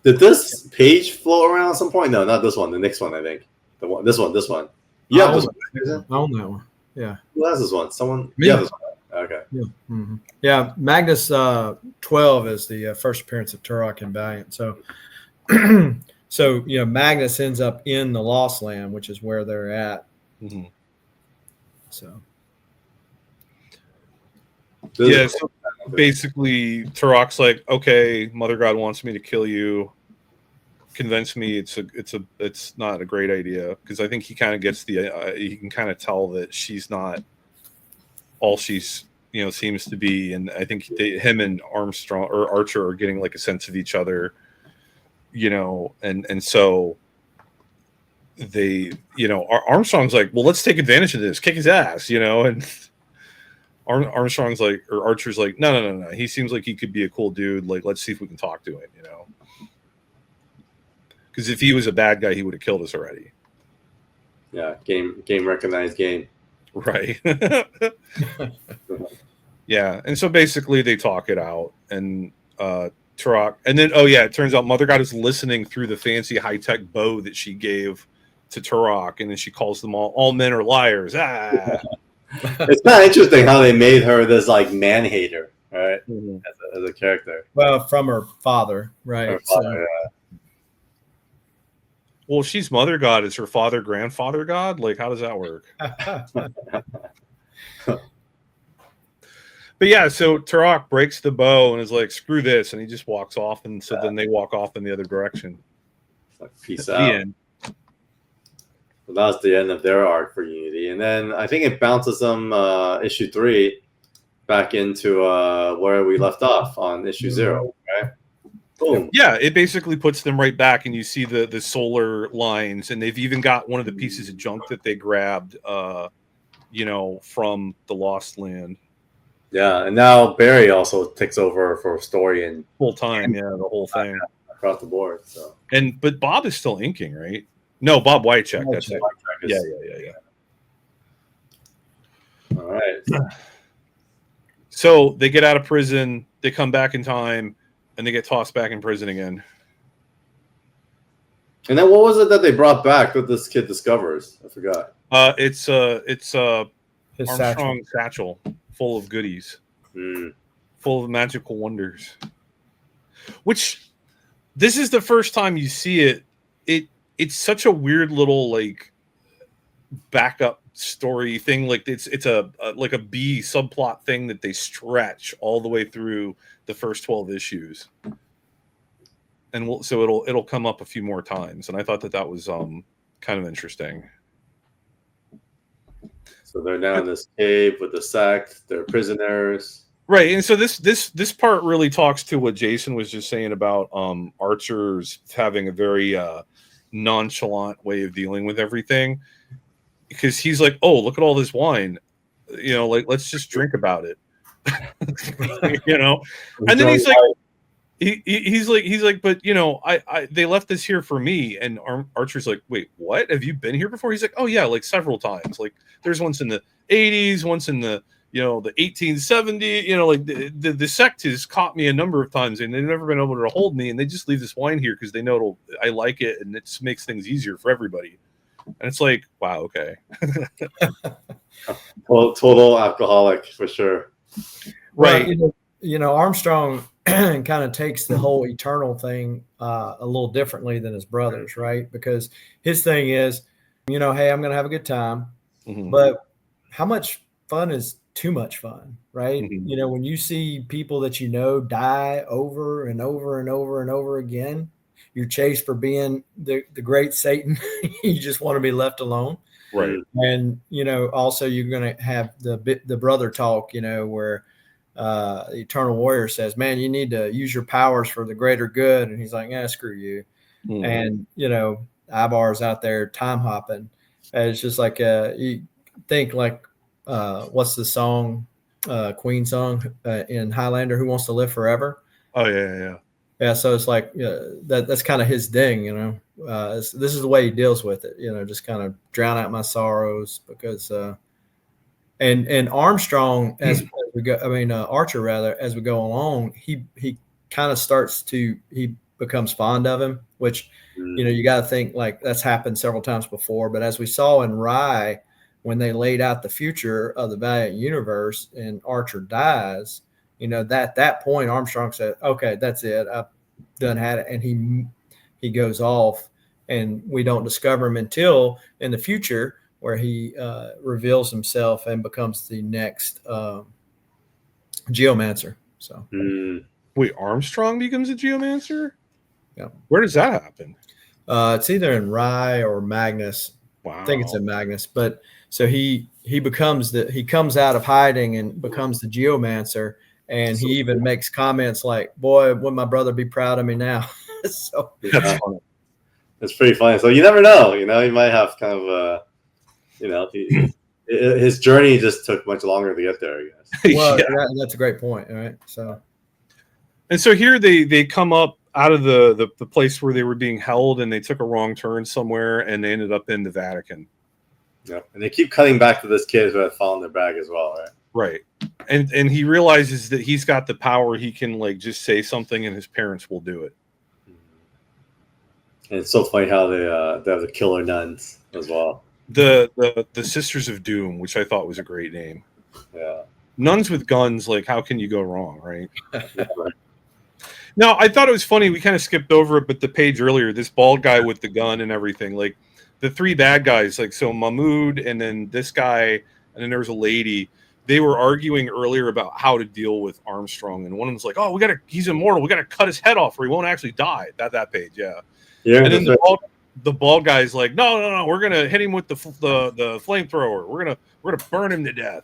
Did this page float around at some point? No, not this one. The next one, I think. This one. Yeah, I own that one. Yeah. Who has this one? Someone. Me. Yeah, this one. Okay. Yeah. Yeah. Magnus 12 is the first appearance of Turok in Valiant. So, Magnus ends up in the Lost Land, which is where they're at. So. Yeah. So basically, Turok's like, okay, Mother God wants me to kill you. Convince me it's not a great idea, because I think he kind of gets he can kind of tell that she's not all she's seems to be, and I think him and Armstrong or Archer are getting like a sense of each other, and so they Armstrong's like, well, let's take advantage of this, kick his ass, and Armstrong's like, or Archer's like, no, he seems like he could be a cool dude, like let's see if we can talk to him, because if he was a bad guy, he would have killed us already. Yeah, game recognized game. Right. Yeah, and so basically they talk it out, and Turok, and then it turns out Mother God is listening through the fancy high-tech bow that she gave to Turok, and then she calls them all men are liars. Ah. It's kind of interesting how they made her this like man-hater, right? As a character. Well, from her father, right? Her father, Well, she's Mother God. Is her father grandfather God? Like, how does that work? But yeah, so Turok breaks the bow and is like, screw this. And he just walks off. And so then they walk off in the other direction. Like, peace out. So that's the end of their arc for Unity. And then I think it bounces them issue 3 back into where we left off on issue 0, right? Boom. Yeah, it basically puts them right back, and you see the solar lines, and they've even got one of the pieces of junk that they grabbed, from the Lost Land. Yeah, and now Barry also takes over for story and full time. Yeah, the whole thing across the board. So, but Bob is still inking, right? No, Bob Whitecheck. That's it. Yeah. All right. So they get out of prison, they come back in time, and they get tossed back in prison again. And then what was it that they brought back that this kid discovers? I forgot. It's Armstrong satchel full of goodies, full of magical wonders. Which this is the first time you see it. It's such a weird little like backup story thing. Like it's a like a B subplot thing that they stretch all the way through the first 12 issues. And so it'll come up a few more times, and I thought that was kind of interesting. So they're now in this cave with the sect. They're prisoners, right? And so this part really talks to what Jason was just saying about Archer's having a very nonchalant way of dealing with everything, because he's like, "Oh, look at all this wine, like let's just drink about it," And then he's like. He's like, but I they left this here for me, and Archer's like, wait, what? Have you been here before? He's like, oh yeah, like several times. Like there's once in the 80s, once in the the 1870. Like the sect has caught me a number of times, and they've never been able to hold me, and they just leave this wine here because they know I like it, and it just makes things easier for everybody. And it's like, wow, okay. Well, total alcoholic for sure. Right. Armstrong kind of takes the whole eternal thing a little differently than his brothers, right? Because his thing is, hey, I'm going to have a good time, but how much fun is too much fun, right? When you see people that die over and over and over and over again, you're chased for being the great Satan. You just want to be left alone. Right. And, also you're going to have the brother talk, where the Eternal Warrior says, man, you need to use your powers for the greater good. And he's like, yeah, screw you. And, Ivar's out there time hopping. And it's just like, you think like, what's the song, Queen song in Highlander, Who Wants to Live Forever? Oh yeah. Yeah. So it's like, that's kind of his thing, this is the way he deals with it, just kind of drown out my sorrows because, and Armstrong, as we go, Archer rather, as we go along, he kind of he becomes fond of him, which, you got to think like that's happened several times before. But as we saw in Rye, when they laid out the future of the Valiant Universe and Archer dies, that point Armstrong said, okay, that's it. I've done had it. And he goes off, and we don't discover him until in the future, where he reveals himself and becomes the next geomancer. So, wait, Armstrong becomes a geomancer? Yeah. Where does that happen? It's either in Rye or Magnus. Wow. I think it's in Magnus. But so he comes out of hiding and becomes the geomancer, and he even makes comments like, "Boy, would my brother be proud of me now?" So that's funny. It's pretty funny. So you never know. He might have kind of his journey just took much longer to get there, I guess. Well, that's a great point. All right. So here they come up out of the place where they were being held, and they took a wrong turn somewhere, and they ended up in the Vatican. Yeah, and they keep cutting back to this kid who had fallen their bag as well, right? Right. And he realizes that he's got the power. He can like just say something, and his parents will do it. And it's so funny how they have the killer nuns as well. The Sisters of Doom, which I thought was a great name. Yeah. Nuns with guns, like how can you go wrong, right? Now, I thought it was funny. We kind of skipped over it, but the page earlier, this bald guy with the gun and everything, like the three bad guys, like so Mahmoud and then this guy, and then there was a lady. They were arguing earlier about how to deal with Armstrong, and one of them's like, "Oh, he's immortal. We got to cut his head off, or he won't actually die." That page, yeah. And then the bald guy's like, "No, we're gonna hit him with the flamethrower. We're gonna burn him to death.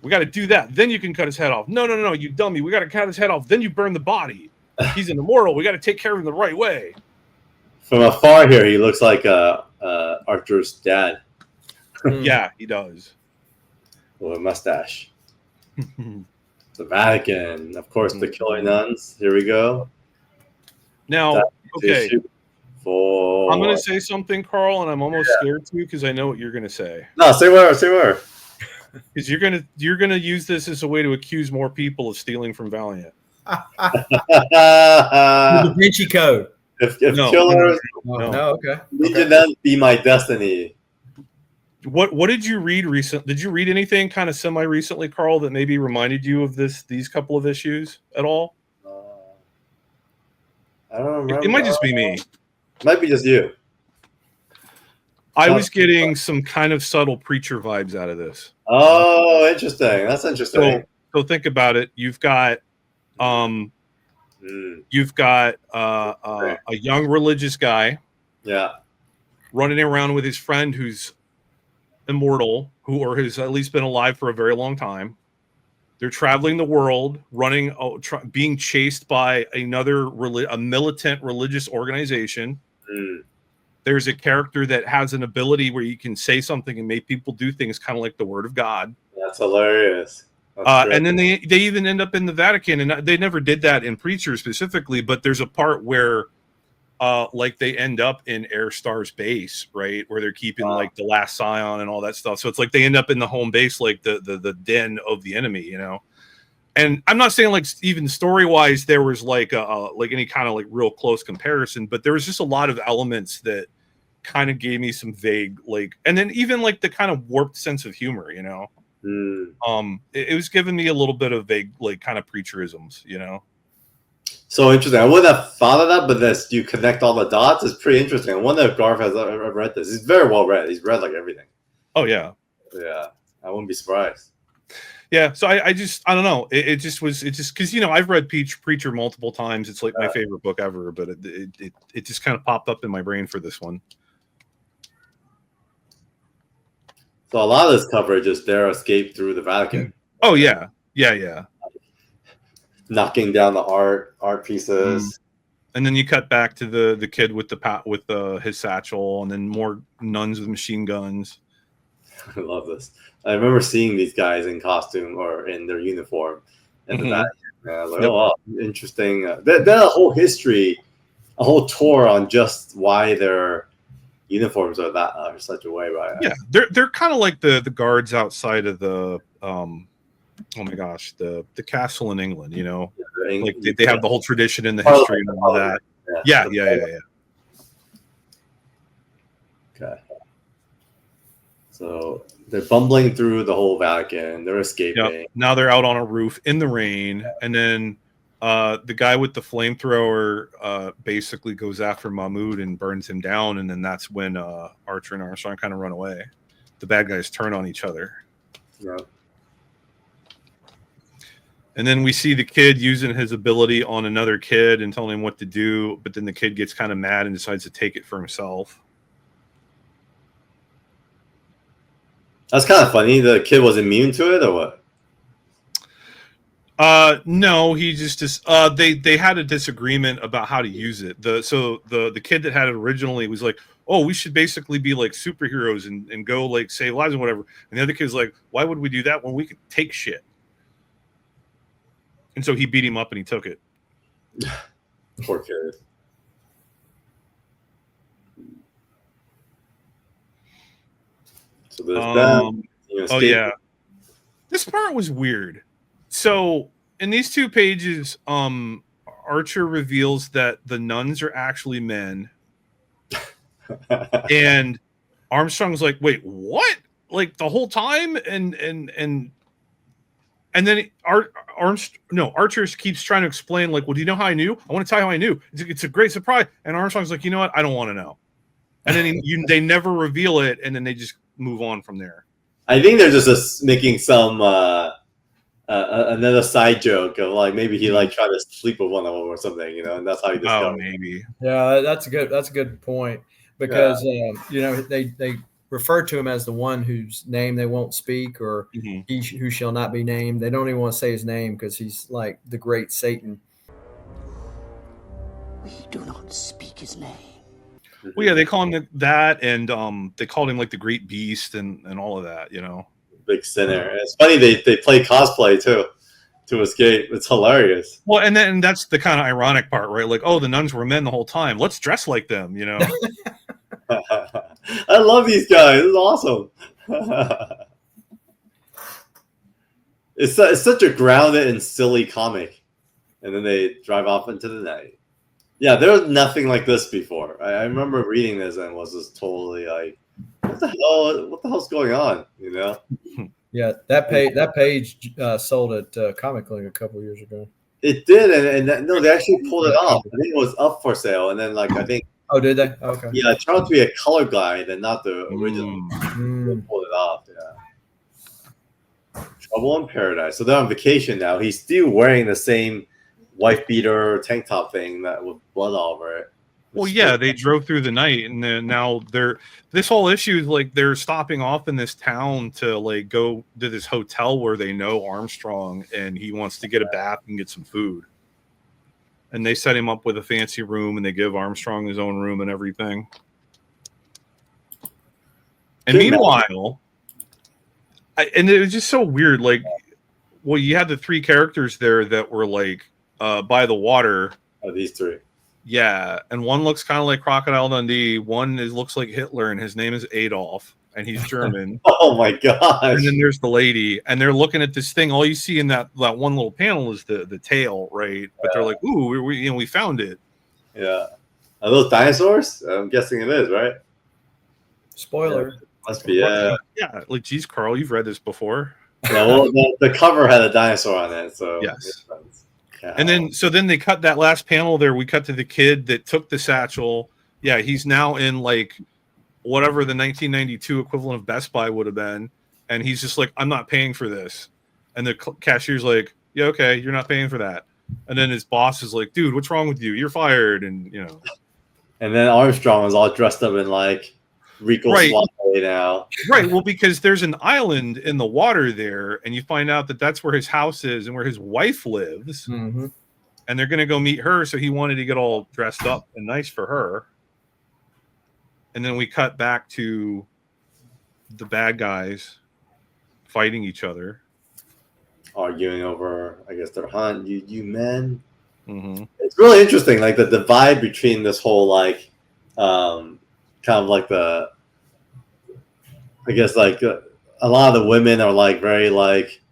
We got to do that. Then you can cut his head off." No, you dummy. We got to cut his head off. Then you burn the body. He's an immortal. We got to take care of him the right way. From afar here, he looks like Archer's dad. Yeah, he does. With a mustache. The Vatican, of course, the killer nuns. Here we go. Now, okay. I'm going to say something, Carl, and I'm almost scared to because I know what you're going to say. No, say where. Because you're gonna use this as a way to accuse more people of stealing from Valiant. The Da Vinci Code. If No, killers, No, okay. Legion then be my destiny. What did you read recently? Did you read anything kind of semi recently, Carl, that maybe reminded you of these couple of issues at all? I don't remember. It might just be me. Might be just you. I was getting some kind of subtle preacher vibes out of this. Oh, interesting. That's interesting. So think about it. You've got a young religious guy, running around with his friend who's immortal, or has at least been alive for a very long time. They're traveling the world, being chased by a militant religious organization. There's a character that has an ability where you can say something and make people do things, kind of like the Word of God. That's hilarious. And then they even end up in the Vatican, and they never did that in Preacher specifically, but there's a part where like they end up in Airstar's base, right, where they're keeping like the last Scion and all that stuff. So it's like they end up in the home base, like the den of the enemy, you know. And I'm not saying like even story wise there was like any kind of like real close comparison, but there was just a lot of elements that kind of gave me some vague like, and then even like the kind of warped sense of humor, you know. It was giving me a little bit of vague like kind of preacherisms, you know. So interesting. I wouldn't have thought of that, but this you connect all the dots. It's pretty interesting. I wonder if Garth has ever read this. He's very well read. He's read like everything. Oh yeah. Yeah. I wouldn't be surprised. Yeah. So I don't know. It just because, you know, I've read Preacher multiple times. It's like my favorite book ever, but it just kind of popped up in my brain for this one. So a lot of this coverage is their escape through the Vatican. Oh yeah. Yeah. Knocking down the art pieces. And then you cut back to the kid with his satchel, and then more nuns with machine guns. I love this. I remember seeing these guys in costume or in their uniform at the Vatican. I was like, oh, wow, interesting. That a whole history, a whole tour on just why their uniforms are such a way, right? Yeah, they're kind of like the guards outside of the oh my gosh, the castle in England, you know, like they have the whole tradition and the history and all that. Yeah. Okay. So they're bumbling through the whole Vatican. They're escaping. Yep. Now they're out on a roof in the rain, and then the guy with the flamethrower basically goes after Mahmoud and burns him down, and then that's when Archer and Armstrong kind of run away. The bad guys turn on each other. Yeah. And then we see the kid using his ability on another kid and telling him what to do, but then the kid gets kind of mad and decides to take it for himself. That's kind of funny. The kid was immune to it, or what? No, he just they had a disagreement about how to use it. The kid that had it originally was like, oh, we should basically be like superheroes and go like save lives and whatever. And the other kid's like, why would we do that when we could take shit? And so he beat him up and he took it. Poor kid. So there's them. Oh yeah, this part was weird. So in these 2 pages, Archer reveals that the nuns are actually men, and Armstrong's like, "Wait, what? Like the whole time?" And then Archer keeps trying to explain, like, well, do you know how I knew? I want to tell you how I knew. It's a great surprise. And Armstrong's like, you know what? I don't want to know. And then they never reveal it, and then they just move on from there. I think they're just making some another side joke of like maybe he like tried to sleep with one of them or something, you know, and that's how he discovered. Oh, maybe. Yeah, that's a good point because you know they refer to him as the one whose name they won't speak, or he who shall not be named. They don't even want to say his name because he's like the great Satan. We do not speak his name. Well, yeah, they call him that, and they called him like the Great Beast and all of that, you know. Big sinner. It's funny they play cosplay too to escape. It's hilarious. Well, and then that's the kind of ironic part, right? Like, oh, the nuns were men the whole time. Let's dress like them, you know. I love these guys. This is awesome. It's such a grounded and silly comic, and then they drive off into the night. Yeah, there was nothing like this before. I remember reading this and was just totally like, what the hell? What the hell's going on? You know? Yeah, that page sold at Comic Link a couple years ago. It did, and no, they actually pulled it off. I think it was up for sale, and then I think. Oh, did they? Okay. Yeah, it turned out to be a color guide and not the original. They pulled it off. Yeah. Trouble in Paradise. So they're on vacation now. He's still wearing the same wife beater tank top thing with blood all over it. Well, yeah, they drove through the night, and then now this whole issue is like they're stopping off in this town to like go to this hotel where they know Armstrong, and he wants to get a bath and get some food. And they set him up with a fancy room, and they give Armstrong his own room and everything. And meanwhile, and it was just so weird. Like, well, you had the three characters there that were like by the water. Oh, these three. Yeah, and one looks kind of like Crocodile Dundee. One looks like Hitler, and his name is Adolf, and he's German. Oh my gosh! And then there's the lady, and they're looking at this thing. All you see in that one little panel is the tail, right? But they're like, "Ooh, we found it." Yeah, are those dinosaurs? I'm guessing it is, right? Spoiler. Yeah, must be. Yeah. Yeah, like, geez, Carl, you've read this before. Yeah, well, the cover had a dinosaur on it, so yes. Yeah. And then they cut that last panel there. We cut to the kid that took the satchel. Yeah, he's now in like whatever the 1992 equivalent of Best Buy would have been, and he's just like, I'm not paying for this. And the cashier's like, yeah, okay, you're not paying for that. And then his boss is like, dude, what's wrong with you? You're fired. And you know. And then Armstrong was all dressed up in like Rico Suave now. Right. Well, because there's an island in the water there, and you find out that that's where his house is and where his wife lives. Mm-hmm. And they're going to go meet her. So he wanted to get all dressed up and nice for her. And then we cut back to the bad guys fighting each other. Arguing over, I guess, their hunt. You men. Mm-hmm. It's really interesting, like the divide between this whole like kind of like the, I guess like a lot of the women are like very like,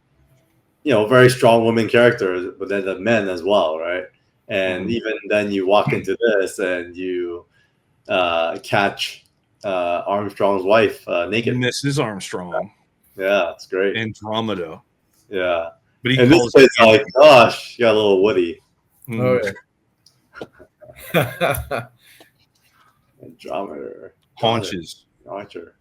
you know, very strong women characters, but then the men as well, right? And even then you walk into this and you catch Armstrong's wife naked. Mrs. Armstrong. Yeah, it's great. Andromeda. Yeah. But and this kid's like, gosh, you got a little Woody. Oh, yeah. Andromeda. Haunches. Archer.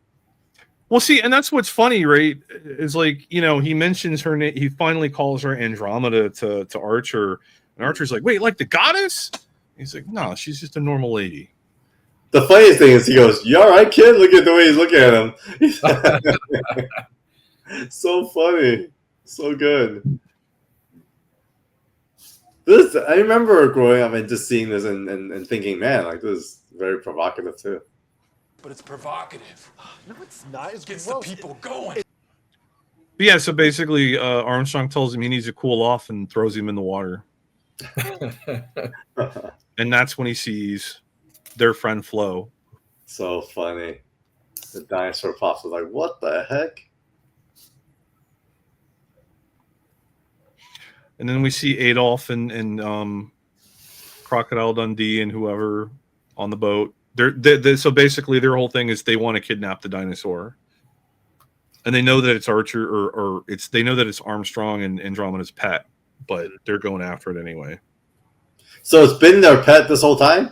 Well, see, and that's what's funny, right? Is like, you know, he mentions her name. He finally calls her Andromeda to Archer. And Archer's like, wait, like the goddess? He's like, no, she's just a normal lady. The funniest thing is he goes, you all right, kid? Look at the way he's looking at him. So funny. So good. This, I remember growing up and just seeing this and thinking, man, like this is very provocative too. But it's provocative. No, it's not. It gets the people going. But yeah, so basically Armstrong tells him he needs to cool off and throws him in the water. And that's when he sees their friend Flo. So funny. The dinosaur pops was like, what the heck? And then we see Adolf and Crocodile Dundee and whoever on the boat. So basically their whole thing is they want to kidnap the dinosaur. And they know that it's Archer or they know that it's Armstrong and Andromeda's pet, but they're going after it anyway. So it's been their pet this whole time?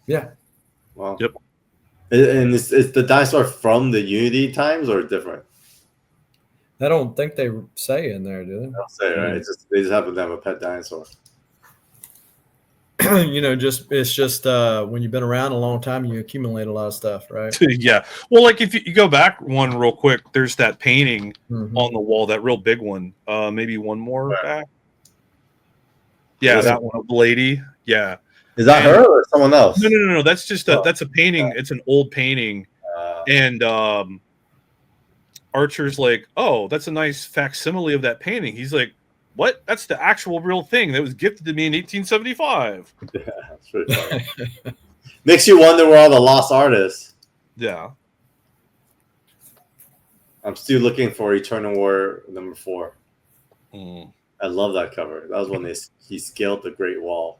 Yeah. Wow. Yep. And is the dinosaur from the Unity times or different? I don't think they say in there, do they? They don't say, right? They just happen to have a pet dinosaur. You know, it's just when you've been around a long time, you accumulate a lot of stuff, right? Yeah. Well, like if you go back one real quick, there's that painting on the wall, that real big one. Maybe one more back. Yeah, that one of the lady. Yeah. Is that her or someone else? No. That's just that's a painting. It's an old painting. And Archer's like, oh, that's a nice facsimile of that painting. He's like, what? That's the actual real thing that was gifted to me in 1875. Yeah, that's pretty funny. Makes you wonder where all the lost artists. Yeah. I'm still looking for Eternal War #4. Mm. I love that cover. That was when he scaled the Great Wall.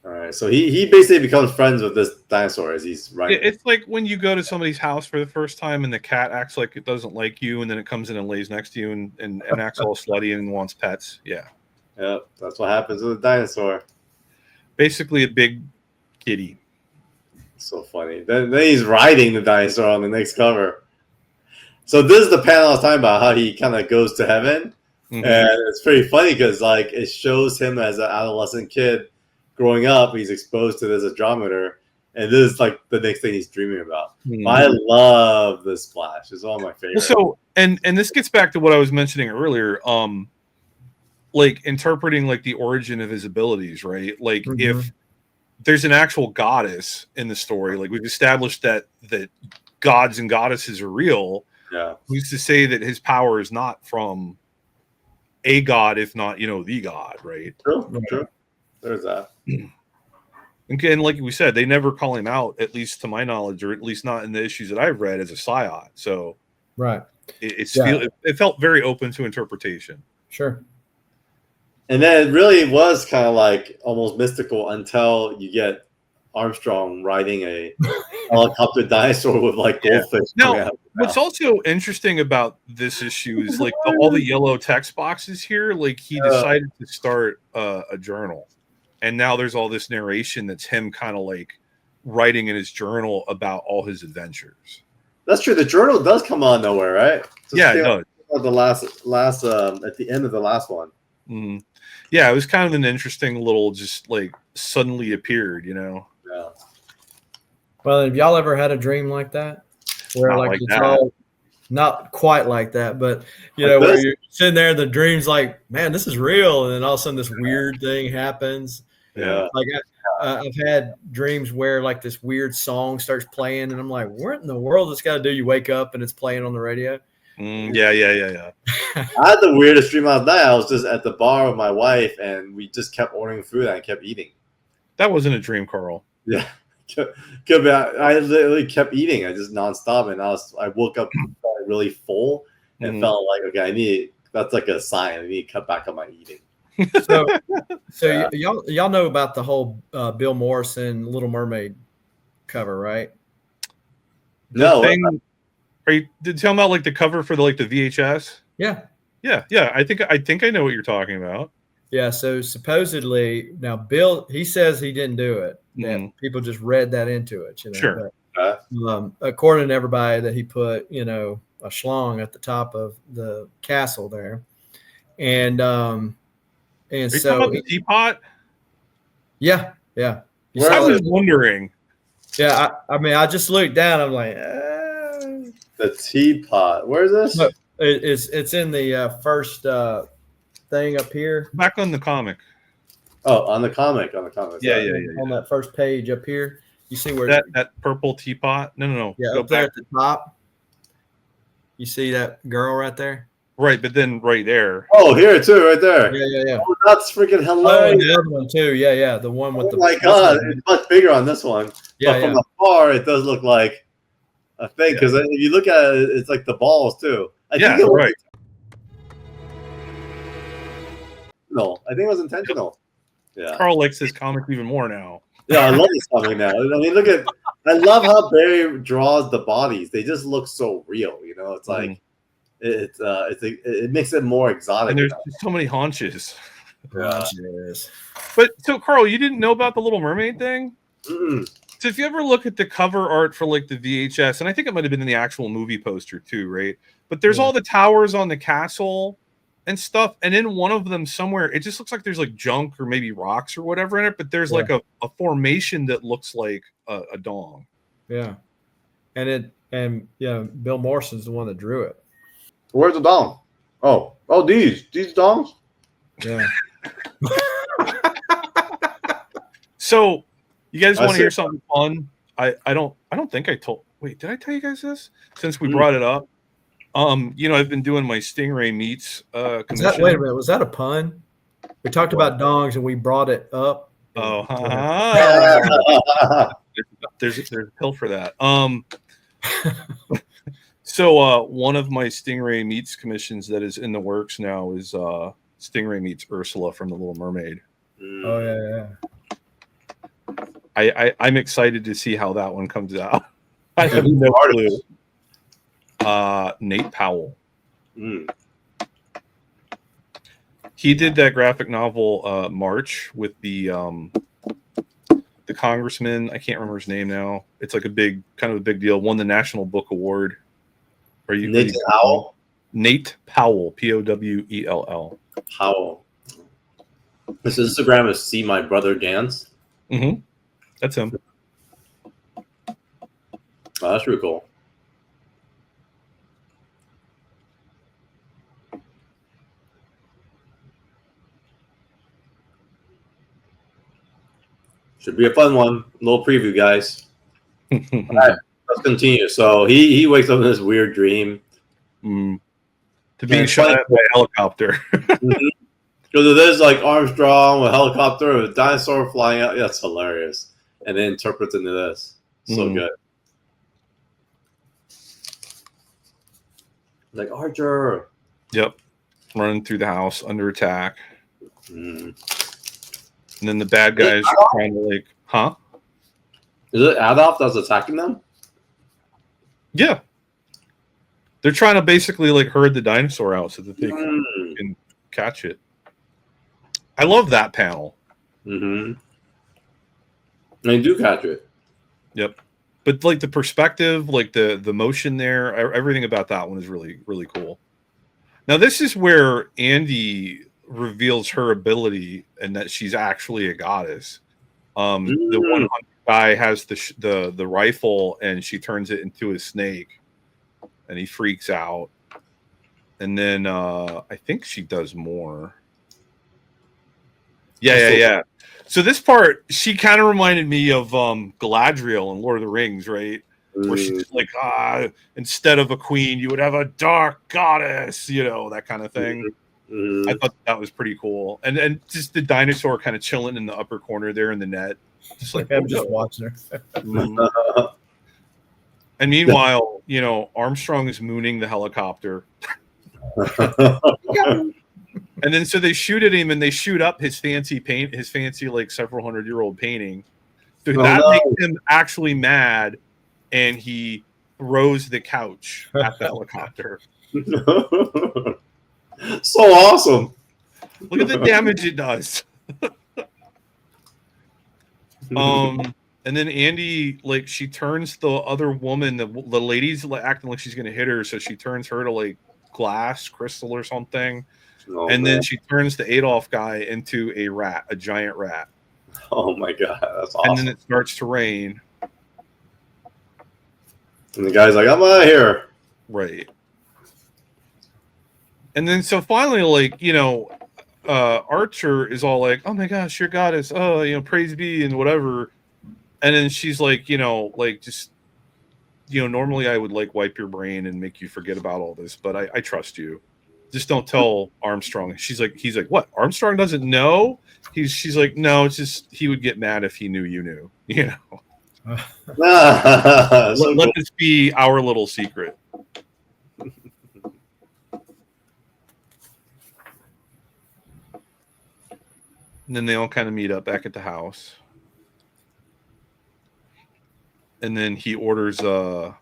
All right, so he basically becomes friends with this dinosaur as he's riding. It's like when you go to somebody's house for the first time and the cat acts like it doesn't like you, and then it comes in and lays next to you and acts all slutty and wants pets. Yeah. Yep, that's what happens with a dinosaur. Basically a big kitty. So funny. Then he's riding the dinosaur on the next cover. So this is the panel I was talking about, how he kind of goes to heaven. Mm-hmm. And it's pretty funny because like it shows him as an adolescent kid growing up. He's exposed to this Andrometer, and this is like the next thing he's dreaming about. Mm-hmm. I love this splash. It's one of my favorites. Well, so and this gets back to what I was mentioning earlier. Like interpreting like the origin of his abilities, right? Like if there's an actual goddess in the story, like we've established that gods and goddesses are real. Yeah. Who's to say that his power is not from a god, if not, the god, right? True. There's that. And like we said, they never call him out, at least to my knowledge, or at least not in the issues that I've read, as a psyot. So right, it felt very open to interpretation. Sure. And then it really was kind of like almost mystical until you get Armstrong riding a helicopter dinosaur with like goldfish. Now, what's also interesting about this issue is like all the yellow text boxes here. Like he decided to start a journal, and now there's all this narration that's him kind of like writing in his journal about all his adventures. That's true. The journal does come on nowhere, right? So yeah, it does. The last at the end of the last one. Mm-hmm. Yeah, it was kind of an interesting little, just like suddenly appeared, Yeah. Well, have y'all ever had a dream like that, where like it's all not quite like that, but where you're sitting there, the dream's like, man, this is real, and then all of a sudden this weird thing happens. Yeah. Like I've had dreams where like this weird song starts playing, and I'm like, what in the world is this got to do? You wake up and it's playing on the radio. Yeah. I had the weirdest dream last night. I was just at the bar with my wife, and we just kept ordering food and I kept eating. That wasn't a dream, Carl. Yeah. I literally kept eating. I just nonstop, and I woke up really full and felt like, okay, that's like a sign. I need to cut back on my eating. So y'all know about the whole Bill Morrison Little Mermaid cover, right? No. Are you talking about like the cover for the VHS? Yeah. I think I know what you're talking about. Yeah. So supposedly now Bill, he says he didn't do it. Yeah. People just read that into it. Sure. But, according to everybody, that he put a schlong at the top of the castle there, and are you so talking about the teapot. Yeah. I was wondering. Yeah. I mean, I just looked down. I'm like. The teapot. Where is this? Look, it's in the first thing up here. Back on the comic. Oh, on the comic. Yeah. On that first page up here, you see where that purple teapot. No. Yeah, go up there at the top. You see that girl right there? Right, but then right there. Oh, here too, right there. Yeah. Oh, that's freaking hilarious. Oh, and the other one too. Yeah. The one with the. Oh my god, it's much bigger on this one. Yeah, but from afar, it does look like a thing, because if you look at it, it's like the balls too. I think it was intentional. Yeah. Carl likes this comic even more now. Yeah, I love this comic now. I mean, I love how Barry draws the bodies. They just look so real. It's like it makes it more exotic. And there's so many haunches. Haunches. But so, Carl, you didn't know about the Little Mermaid thing? Mm-mm. So if you ever look at the cover art for like the VHS, and I think it might have been in the actual movie poster too, right? But there's all the towers on the castle and stuff, and in one of them somewhere, it just looks like there's like junk or maybe rocks or whatever in it, but there's like a formation that looks like a dong. Yeah. And Bill Morrison's the one that drew it. Where's the dong? Oh, these dongs? Yeah. So you guys want to hear something fun? I don't think I told. Wait, did I tell you guys this? Since we brought it up, I've been doing my Stingray meets. Wait a minute, was that a pun? We talked about dongs and we brought it up. Oh, there's a pill for that. So one of my Stingray meets commissions that is in the works now is Stingray meets Ursula from The Little Mermaid. Oh yeah. I'm excited to see how that one comes out. I have no clue. Nate Powell. He did that graphic novel March with the congressman. I can't remember his name now. It's like a big deal. Won the National Book Award. Are you Nate Powell? Nate Powell, Powell. Powell. His Instagram is See My Brother Dance. Mm-hmm. That's him. Oh, that's really cool. Should be a fun one. Little preview, guys. All right, let's continue. So he wakes up in this weird dream. To being shot at by a helicopter. Because it is like Armstrong with a helicopter with a dinosaur flying out. Yeah, that's hilarious. And then interprets into this. So good. Like Archer. Yep. Running through the house under attack. And then the bad guys are trying to like, huh? Is it Adolf that's attacking them? Yeah. They're trying to basically like herd the dinosaur out so that they can catch it. I love that panel. They do catch it. Yep. But like the perspective, like the motion there, everything about that one is really, really cool. Now this is where Andy reveals her ability and that she's actually a goddess. The 100 guy has the rifle and she turns it into a snake and he freaks out. And then I think she does more. Yeah. So this part, she kind of reminded me of Galadriel in Lord of the Rings, right? Where she's like, instead of a queen, you would have a dark goddess, you know, that kind of thing. I thought that was pretty cool. And just the dinosaur kind of chilling in the upper corner there in the net. Just like I'm just watching her. And meanwhile, you know, Armstrong is mooning the helicopter. And then so they shoot at him and they shoot up his fancy paint, his fancy like several 100-year-old painting. So that makes him actually mad, and he throws the couch at the helicopter. So awesome. Look at the damage it does. And then Andy, like, she turns the other woman, the lady's acting like she's gonna hit her, so she turns her to like glass, crystal or something. And then she turns the Adolf guy into a rat, a giant rat. Oh my god, that's awesome. And then it starts to rain. And the guy's like, I'm out of here. Right. And then so finally, like, you know, Archer is all like, oh my gosh, your goddess, oh, you know, praise be and whatever. And then she's like, you know, like, just, you know, normally I would like wipe your brain and make you forget about all this, but I trust you. Just don't tell Armstrong. He's like, what? Armstrong doesn't know? She's like, no, it's just he would get mad if he knew you knew, you know. Let this be our little secret. And then they all kind of meet up back at the house. And then he orders a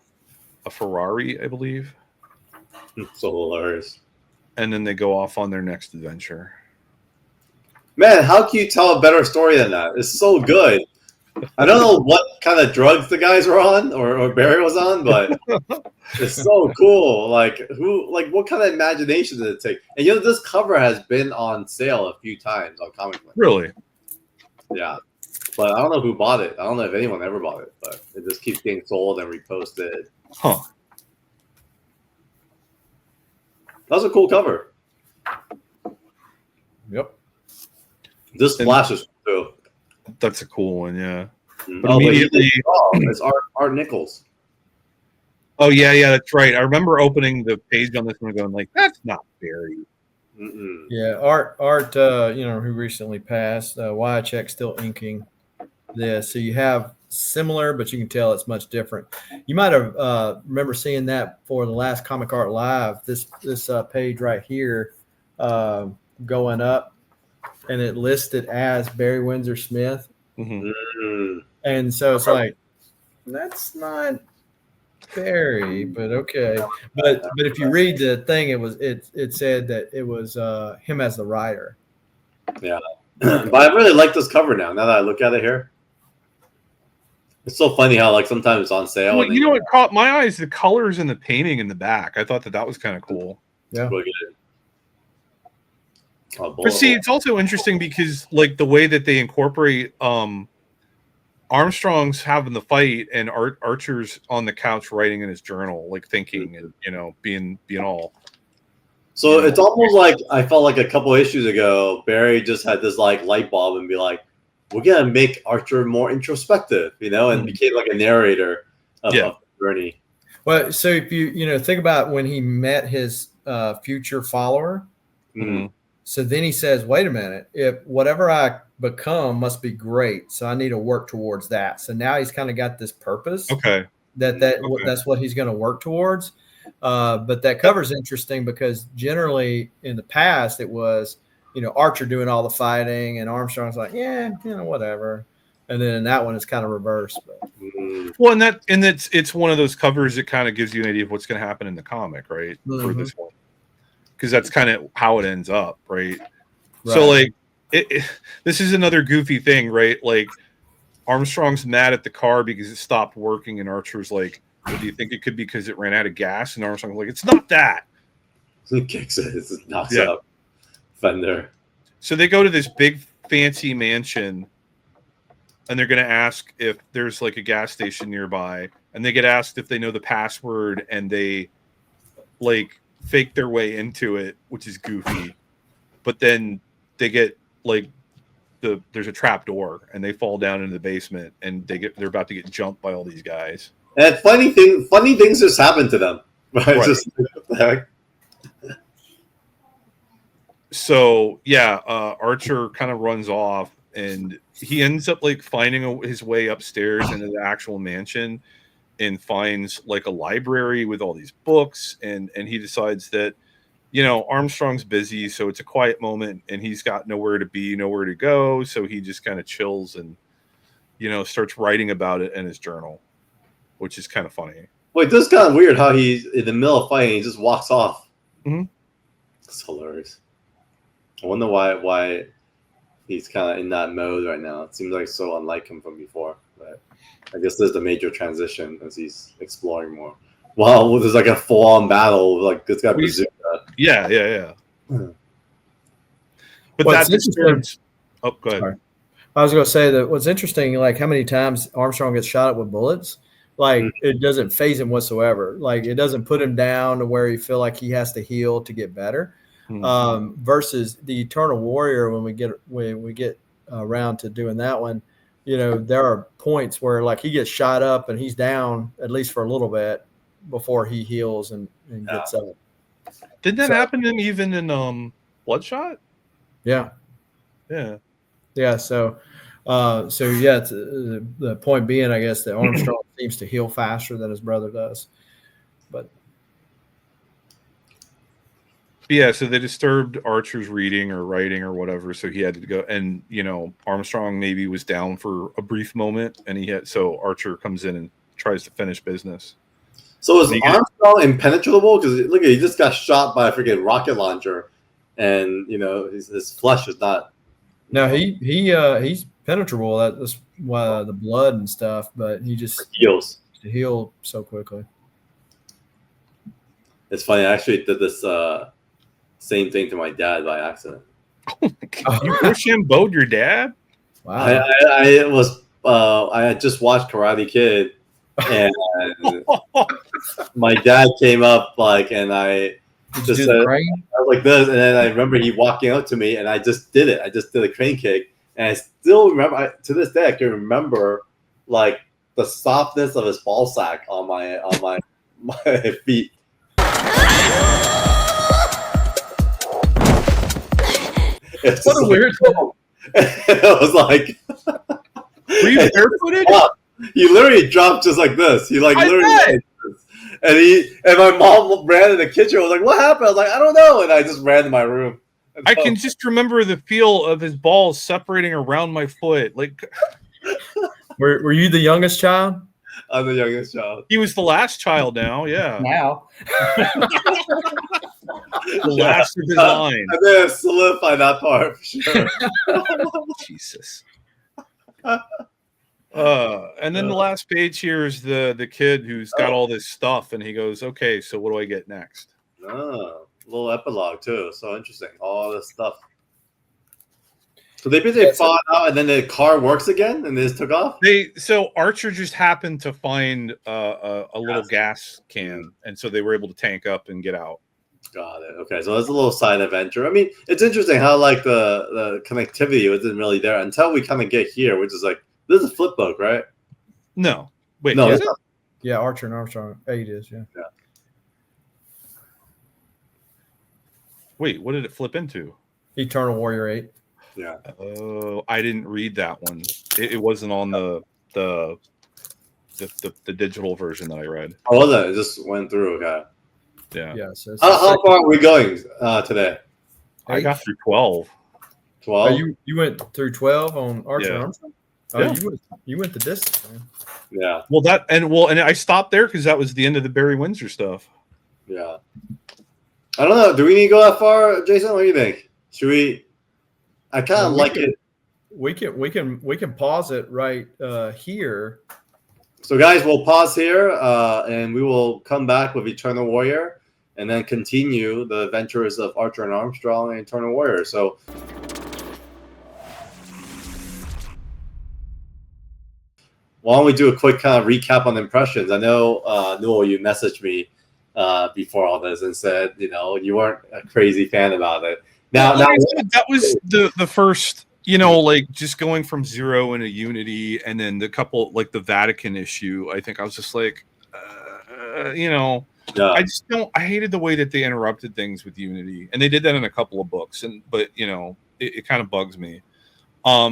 Ferrari, I believe. So hilarious. And then they go off on their next adventure. Man, how can you tell a better story than that? It's so good. I don't know what kind of drugs the guys were on or Barry was on, but it's so cool. Like what kind of imagination did it take? And you know, this cover has been on sale a few times on Comic Book. Really? Yeah. But I don't know who bought it. I don't know if anyone ever bought it, but it just keeps getting sold and reposted. Huh. That was a cool cover. Yep. This splash is cool. That's a cool one, yeah. But immediately, it's Art Nichols. Oh yeah, that's right. I remember opening the page on this one and going like, that's not Barry. Yeah, Art, you know, who recently passed. Wycheck still inking this. So you have similar, but you can tell it's much different. You might have remember seeing that for the last Comic Art Live. This page right here going up, and it listed as Barry Windsor-Smith. Mm-hmm. And so it's like, that's not Barry, but okay. But if you read the thing, it said that it was him as the writer. Yeah. But I really like this cover now that I look at it here. It's so funny how like sometimes it's on sale. Well, you know what caught my eyes? The colors and the painting in the back. I thought that was kind of cool. Yeah. Really good. But see, it's also interesting because like the way that they incorporate Armstrong's having the fight and Archer's on the couch writing in his journal, like thinking and being all. So it's almost like I felt like a couple issues ago, Barry just had this like light bulb and be like, "We're gonna make Archer more introspective," and became like a narrator of the journey. Well, so if you think about when he met his future follower. Mm-hmm. So then he says, wait a minute, if whatever I become must be great. So I need to work towards that. So now he's kind of got this purpose. Okay. That's what he's going to work towards. But that cover's interesting because generally in the past it was, Archer doing all the fighting and Armstrong's like, yeah, whatever. And then in that one it's kind of reversed. But. Well, and it's one of those covers that kind of gives you an idea of what's going to happen in the comic, right? For this one. Because that's kind of how it ends up, right? So, like, this is another goofy thing, right? Like, Armstrong's mad at the car because it stopped working, and Archer's like, well, do you think it could be because it ran out of gas? And Armstrong's like, it's not that. He kicks it. It knocks it up. Fender. So they go to this big, fancy mansion, and they're going to ask if there's, like, a gas station nearby. And they get asked if they know the password, and they, like, fake their way into it, which is goofy, but then they get like there's a trap door and they fall down into the basement and they're about to get jumped by all these guys. And funny things just happen to them. Right? Just, what the heck? So Archer kind of runs off and he ends up like finding his way upstairs into the actual mansion and finds like a library with all these books and he decides that Armstrong's busy, so it's a quiet moment and he's got nowhere to be, nowhere to go, so he just kind of chills and starts writing about it in his journal, which is kind of funny. Wait, this is kind of weird how he's in the middle of fighting, he just walks off. It's hilarious. I wonder why he's kind of in that mode right now. It seems like so unlike him from before, but I guess there's the major transition as he's exploring more. Wow, there's like a full-on battle, like this guy bazooka. Yeah. But what's that's disturbs. Oh, go ahead. Sorry. I was going to say that what's interesting, like how many times Armstrong gets shot at with bullets, like it doesn't faze him whatsoever. Like it doesn't put him down to where he feel like he has to heal to get better. Versus the Eternal Warrior, when we get around to doing that one. There are points where like he gets shot up and he's down at least for a little bit before he heals and gets up. Didn't that happen to him even in Bloodshot? Yeah. So it's, the point being, I guess, that Armstrong seems to heal faster than his brother does. But yeah, so they disturbed Archer's reading or writing or whatever, so he had to go. And Armstrong maybe was down for a brief moment, and so Archer comes in and tries to finish business. So is Armstrong impenetrable? Because look, he just got shot by a freaking rocket launcher, and his flesh is not. No, he's penetrable. That's why the blood and stuff, but he just heals to heal so quickly. It's funny. I actually did this same thing to my dad by accident. Oh my God! You Rochambeau'd your dad? Wow! I had just watched Karate Kid, and my dad came up and I just said, I was like this, and then I remember he walking up to me, and I just did it. I just did a crane kick, and I still remember. To this day, I can remember like the softness of his ball sack on my feet. What a weird thing. It was like, were you barefooted? He literally dropped just like this. He like I literally bet. like this. And my mom ran in the kitchen. I was like, "What happened?" I was like, "I don't know." And I just ran to my room. I can just remember the feel of his balls separating around my foot. Like, Were you the youngest child? I'm the youngest child. he was the last child now, yeah. Now. The last of his line. I'm gonna solidify that part for sure. Jesus. And then the last page here is the kid who's got all this stuff, and he goes, "Okay, so what do I get next?" Oh, a little epilogue too. So interesting. All this stuff. So they basically fought out, and then the car works again, and they just took off. So Archer just happened to find a little gas can, and so they were able to tank up and get out. Got it. Okay, so that's a little side adventure. I mean, it's interesting how like the connectivity wasn't really there until we kind of get here, which is like this is a flip book, right? No, wait, no, is it? Yeah, Archer and Armstrong 8 is, yeah. Wait, what did it flip into? Eternal Warrior 8. Yeah. Oh, I didn't read that one. It wasn't on the digital version that I read. Oh, was it? It just went through. Okay. Yeah. Yeah. So how far are we going today? I got through 12. 12. Oh, you went through 12 on Archer and Armstrong? Oh, Yeah. you went the distance, man. Yeah. Well, and I stopped there because that was the end of the Barry Windsor stuff. Yeah. I don't know. Do we need to go that far, Jason? What do you think? Should we? I kind of like it. We can pause it right here. So, guys, we'll pause here, and we will come back with Eternal Warrior, and then continue the adventures of Archer and Armstrong and Eternal Warrior. So, why don't we do a quick kind of recap on impressions? I know, Newell, you messaged me before all this and said, you weren't a crazy fan about it. Now, that was the first, like just going from Zero into Unity, and then the couple, like the Vatican issue. I think I was just like, I just don't. I hated the way that they interrupted things with Unity, and they did that in a couple of books. But it kind of bugs me. I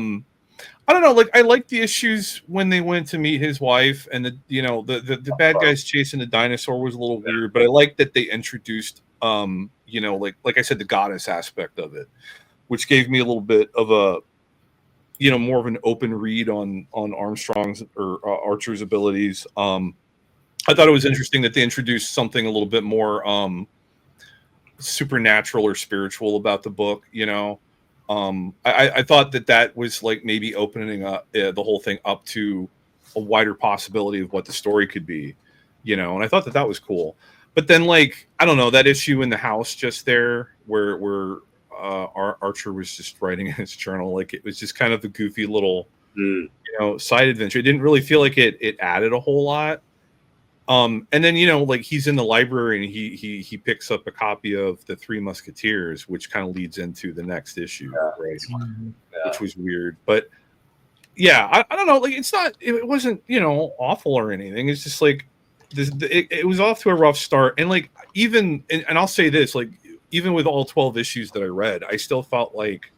don't know. Like I liked the issues when they went to meet his wife, and the bad guys chasing the dinosaur was a little weird. But I liked that they introduced, like I said, the goddess aspect of it, which gave me a little bit of a, more of an open read on Armstrong's or Archer's abilities. I thought it was interesting that they introduced something a little bit more supernatural or spiritual about the book. I thought that was like maybe opening up the whole thing up to a wider possibility of what the story could be, and I thought that was cool. But then, like, I don't know, that issue in the house just there where Archer was just writing in his journal, like it was just kind of a goofy little, side adventure. It didn't really feel like it added a whole lot. And then, like he's in the library and he picks up a copy of The Three Musketeers, which kind of leads into the next issue, right? Which was weird. But yeah, I don't know. Like it wasn't, awful or anything. It's just like it was off to a rough start. And like and I'll say this, like even with all 12 issues that I read, I still felt like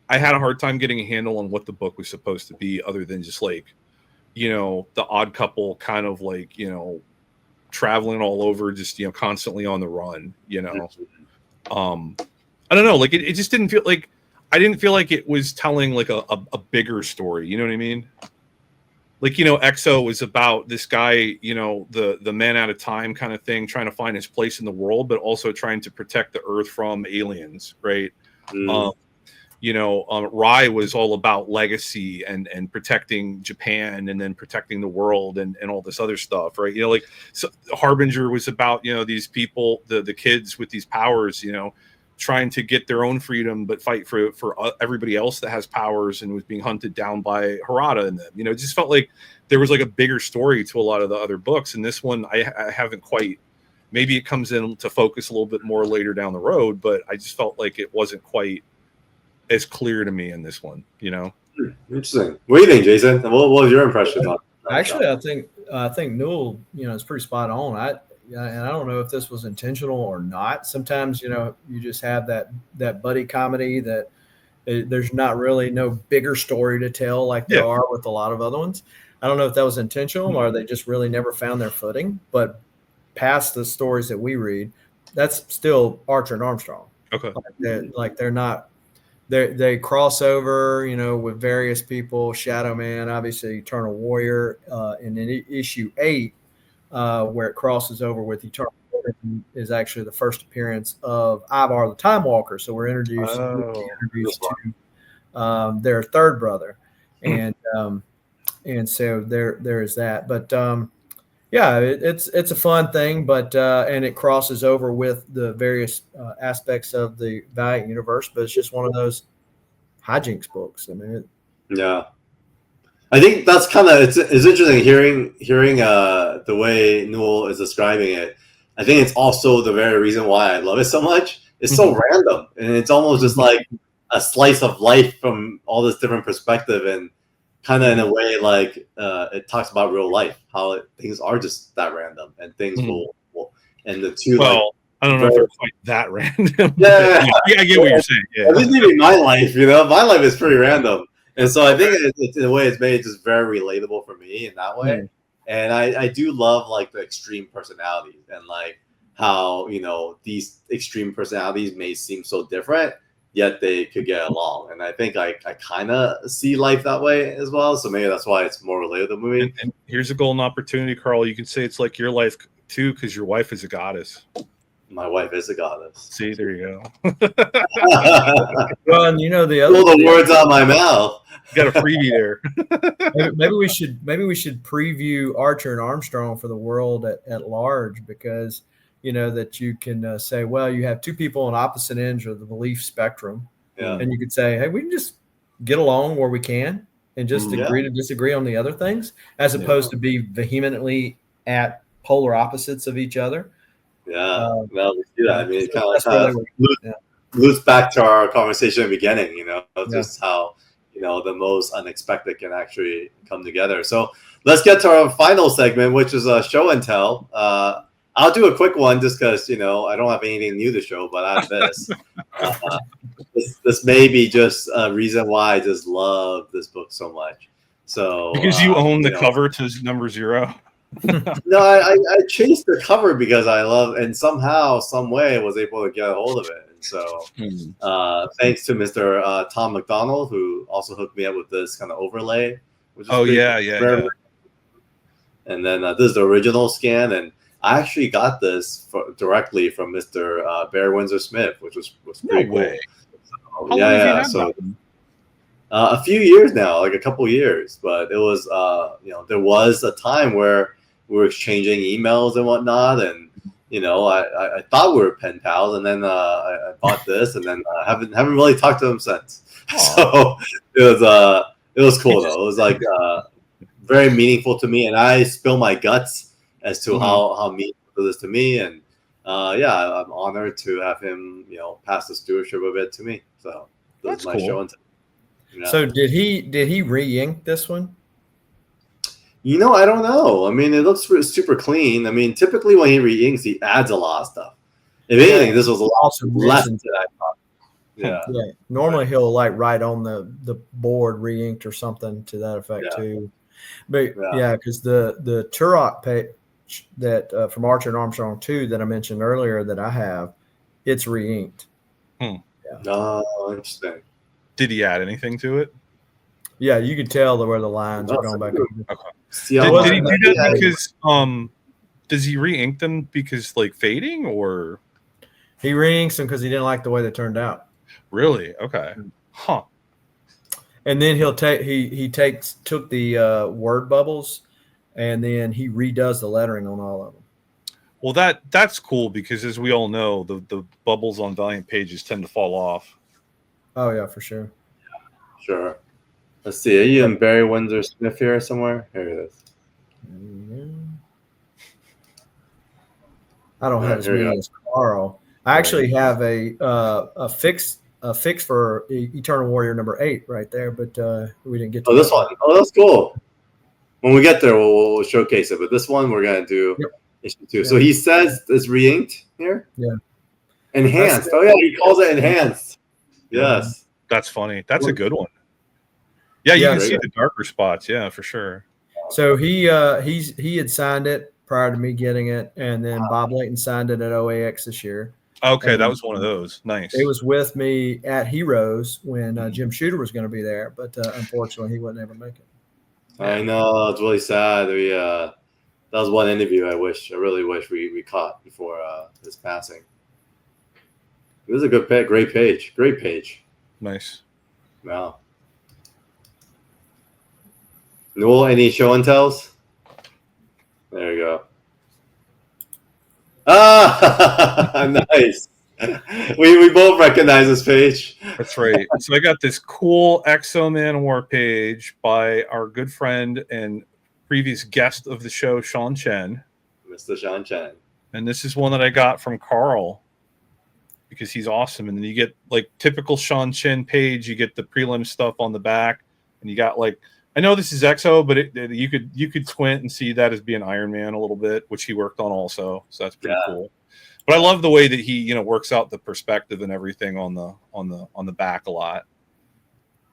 I had a hard time getting a handle on what the book was supposed to be, other than just like, the odd couple kind of like, traveling all over, just, constantly on the run, I don't know. Like it just didn't feel like, I didn't feel like it was telling like a bigger story. You know what I mean? Like, EXO was about this guy, the man out of time kind of thing, trying to find his place in the world, but also trying to protect the earth from aliens. Right. Rai was all about legacy and protecting Japan, and then protecting the world and all this other stuff, right? So Harbinger was about, these people, the kids with these powers, trying to get their own freedom, but fight for everybody else that has powers, and was being hunted down by Harada and them. It just felt like there was like a bigger story to a lot of the other books. And this one, I haven't quite, maybe it comes in to focus a little bit more later down the road, but I just felt like it wasn't quite as clear to me in this one, Interesting. What do you think, Jason? What was your impression on that? Actually, I think Newell, is pretty spot on. And I don't know if this was intentional or not. Sometimes, you just have that buddy comedy that there's not really no bigger story to tell like there are with a lot of other ones. I don't know if that was intentional or they just really never found their footing. But past the stories that we read, that's still Archer and Armstrong. Okay. They're not. They cross over, with various people. Shadow Man, obviously, Eternal Warrior, and in issue 8, where it crosses over with Eternal Warrior, is actually the first appearance of Ivar the Time Walker. So we're introduced to their third brother, and so there is that. But it's a fun thing, but and it crosses over with the various aspects of the Valiant universe. But it's just one of those hijinks books. I mean, I think that's kind of it's interesting hearing the way Newell is describing it. I think it's also the very reason why I love it so much. It's so random, and it's almost just like a slice of life from all this different perspective, and kind of in a way like it talks about real life, how things are just that random, and things will and the two. Well, I don't know if they're quite that random. Yeah, I get what you're saying. Yeah, at least even my life, my life is pretty random, and so I think it's in a way it's made it just very relatable for me in that way. And I do love like the extreme personalities and like how these extreme personalities may seem so different, yet they could get along. And I think I kind of see life that way as well. So maybe that's why it's more relatable to me. And here's a golden opportunity, Carl. You can say it's like your life too, because your wife is a goddess. My wife is a goddess. See, there you go. Well, and the other. Pull the words out of my mouth. You got a freebie there. maybe we should preview Archer and Armstrong for the world at large, because that you can say, well, you have two people on opposite ends of the belief spectrum, and you could say, hey, we can just get along where we can and just agree to disagree on the other things, as opposed to be vehemently at polar opposites of each other. Well, we see that. I mean, it kind of loops back to our conversation at the beginning, just how the most unexpected can actually come together. So let's get to our final segment, which is a show and tell. I'll do a quick one just because I don't have anything new to show, but I have this. This may be just a reason why I just love this book so much. So because you own the cover to number 0. No, I chased the cover because I love, and somehow, some way, was able to get a hold of it. And so, thanks to Mr. Tom McDonald, who also hooked me up with this kind of overlay. Which is yeah. And then this is the original scan, and I actually got this directly from Mr. Bear Windsor-Smith, which was pretty cool. Way. So, so a few years now, like a couple years, but it was there was a time where we were exchanging emails and whatnot, and I thought we were pen pals, and then I bought this, and then I haven't really talked to him since. So it was cool though. It was like very meaningful to me, and I spill my guts as to how meaningful it is to me, and I'm honored to have him pass the stewardship of it to me. So that's my show and tell. So did he re-ink this one? I don't know. I mean, it looks super clean. I mean, typically when he re-inks, he adds a lot of stuff. If anything, this was a lot less than I thought. Yeah. Normally he'll write on the board re-inked or something to that effect too. But because the Turok page that from Archer and Armstrong 2 that I mentioned earlier that I have, it's re-inked. Oh, interesting. Did he add anything to it? Yeah, you could tell where the lines are going back over. Okay. Did he do that because does he re-ink them because fading, or he re-inks them because he didn't like the way they turned out? Really? Okay. Huh. And then took the word bubbles, and then he redoes the lettering on all of them. Well, that's cool because, as we all know, the bubbles on Valiant pages tend to fall off. Oh yeah, for sure. Sure. Let's see. Are you in Barry Windsor-Smith here somewhere? Here it is. I don't have as many as Carl. I actually have a fix for Eternal Warrior number 8 right there, but we didn't get to this one. Oh, that's cool. When we get there, we'll showcase it. But this one we're gonna do issue 2. So he says it's re-inked here. Yeah. Enhanced. Oh yeah, he calls it enhanced. Yes. That's funny. That's a good one. Yeah, you can see the darker spots. Yeah, for sure. So he had signed it prior to me getting it, and then Bob Layton signed it at OAX this year. Okay, And that was one of those. Nice. it was with me at Heroes when Jim Shooter was going to be there, but unfortunately he wouldn't ever make it. I know, it's really sad. That was one interview I really wish we caught before his passing. It was a good page, great page. Nice. Wow. Newell, any show and tells? There you go. Ah, nice. We both recognize this page. That's right. So I got this cool Exo Manowar page by our good friend and previous guest of the show, Sean Chen. Mr. Sean Chen. And this is one that I got from Carl because he's awesome. And then you get like typical Sean Chen page. You get the prelim stuff on the back, and you got like, I know this is Exo, but you could squint and see that as being Iron Man a little bit, which he worked on also. So that's pretty cool. But I love the way that he, works out the perspective and everything on the back a lot.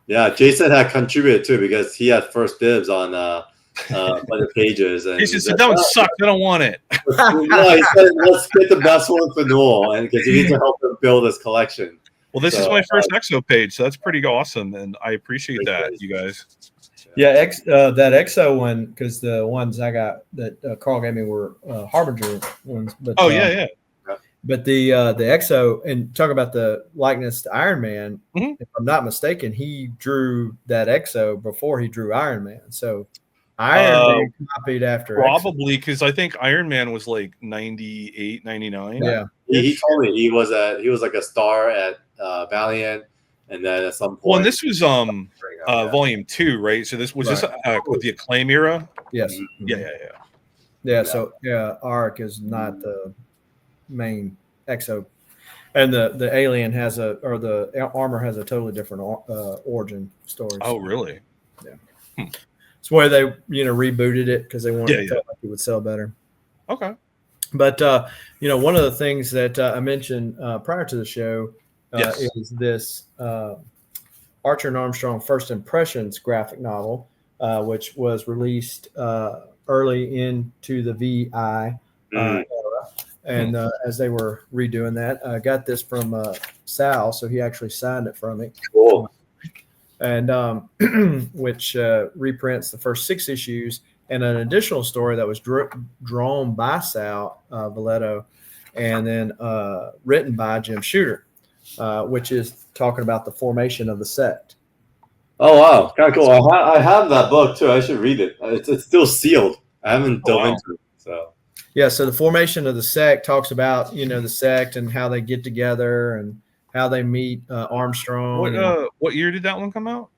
Yeah, Jason had contributed too because he had first dibs on other pages. And he said, "That one sucked. I don't want it." No, he said, "Let's get the best one for Newell," and because he needs to help him build his collection. Well, this is my first Exo page, so that's pretty awesome, and I appreciate that, you guys. Yeah, that Exo one, because the ones I got that Carl gave me were Harbinger ones. But, yeah. But the Exo, and talk about the likeness to Iron Man, if I'm not mistaken, he drew that Exo before he drew Iron Man. So Iron Man copied after probably because I think Iron Man was like 98, 99. Yeah. He told me he was like a star at Valiant, and then at some point. Well, and this was volume 2, right? So this was this with the Acclaim era. Yes. Yeah. So Arc is not the main Exo, and the alien the armor has a totally different origin story. Oh, really? Yeah. It's why they rebooted it because they wanted to feel like it would sell better. Okay. But one of the things that I mentioned prior to the show is this Archer and Armstrong First Impressions graphic novel, which was released early into the VI era. And as they were redoing that, I got this from Sal, so he actually signed it from me. Cool. And which reprints the first 6 issues and an additional story that was drawn by Sal Valletto and then written by Jim Shooter, which is talking about the formation of the sect. Oh, wow. Kind of cool. I have that book, too. I should read it. It's still sealed. I haven't dove into it. So. Yeah, so the formation of the sect talks about, the sect and how they get together and how they meet Armstrong. What year did that one come out?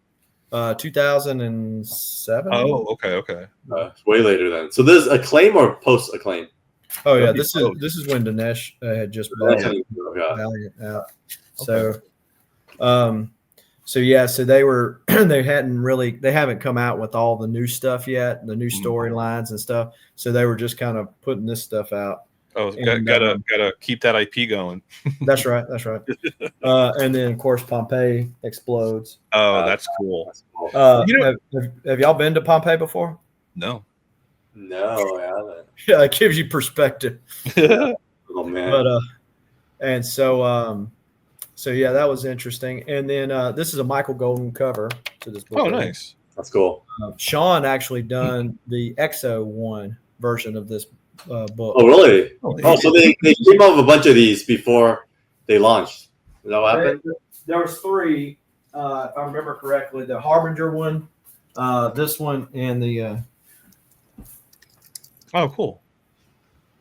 2007. Oh, okay. It's way later then. So this is Acclaim or post Acclaim? Oh yeah, this is when Dinesh had just bought Valiant out. So, so they haven't come out with all the new stuff yet, the new storylines and stuff. So they were just kind of putting this stuff out. Oh, gotta keep that IP going. That's right. And then of course Pompeii explodes. Oh, that's cool. Have y'all been to Pompeii before? No, I haven't. Yeah, it gives you perspective. Oh man. But and so yeah, that was interesting. And then this is a Michael Golden cover to this book. Oh, nice. That's cool. Sean actually done the Exo 1 version of this book. Oh, really? Oh, so they came up with a bunch of these before they launched. Is that what happened? There was 3, if I remember correctly. The Harbinger one, this one, and the. Oh, cool.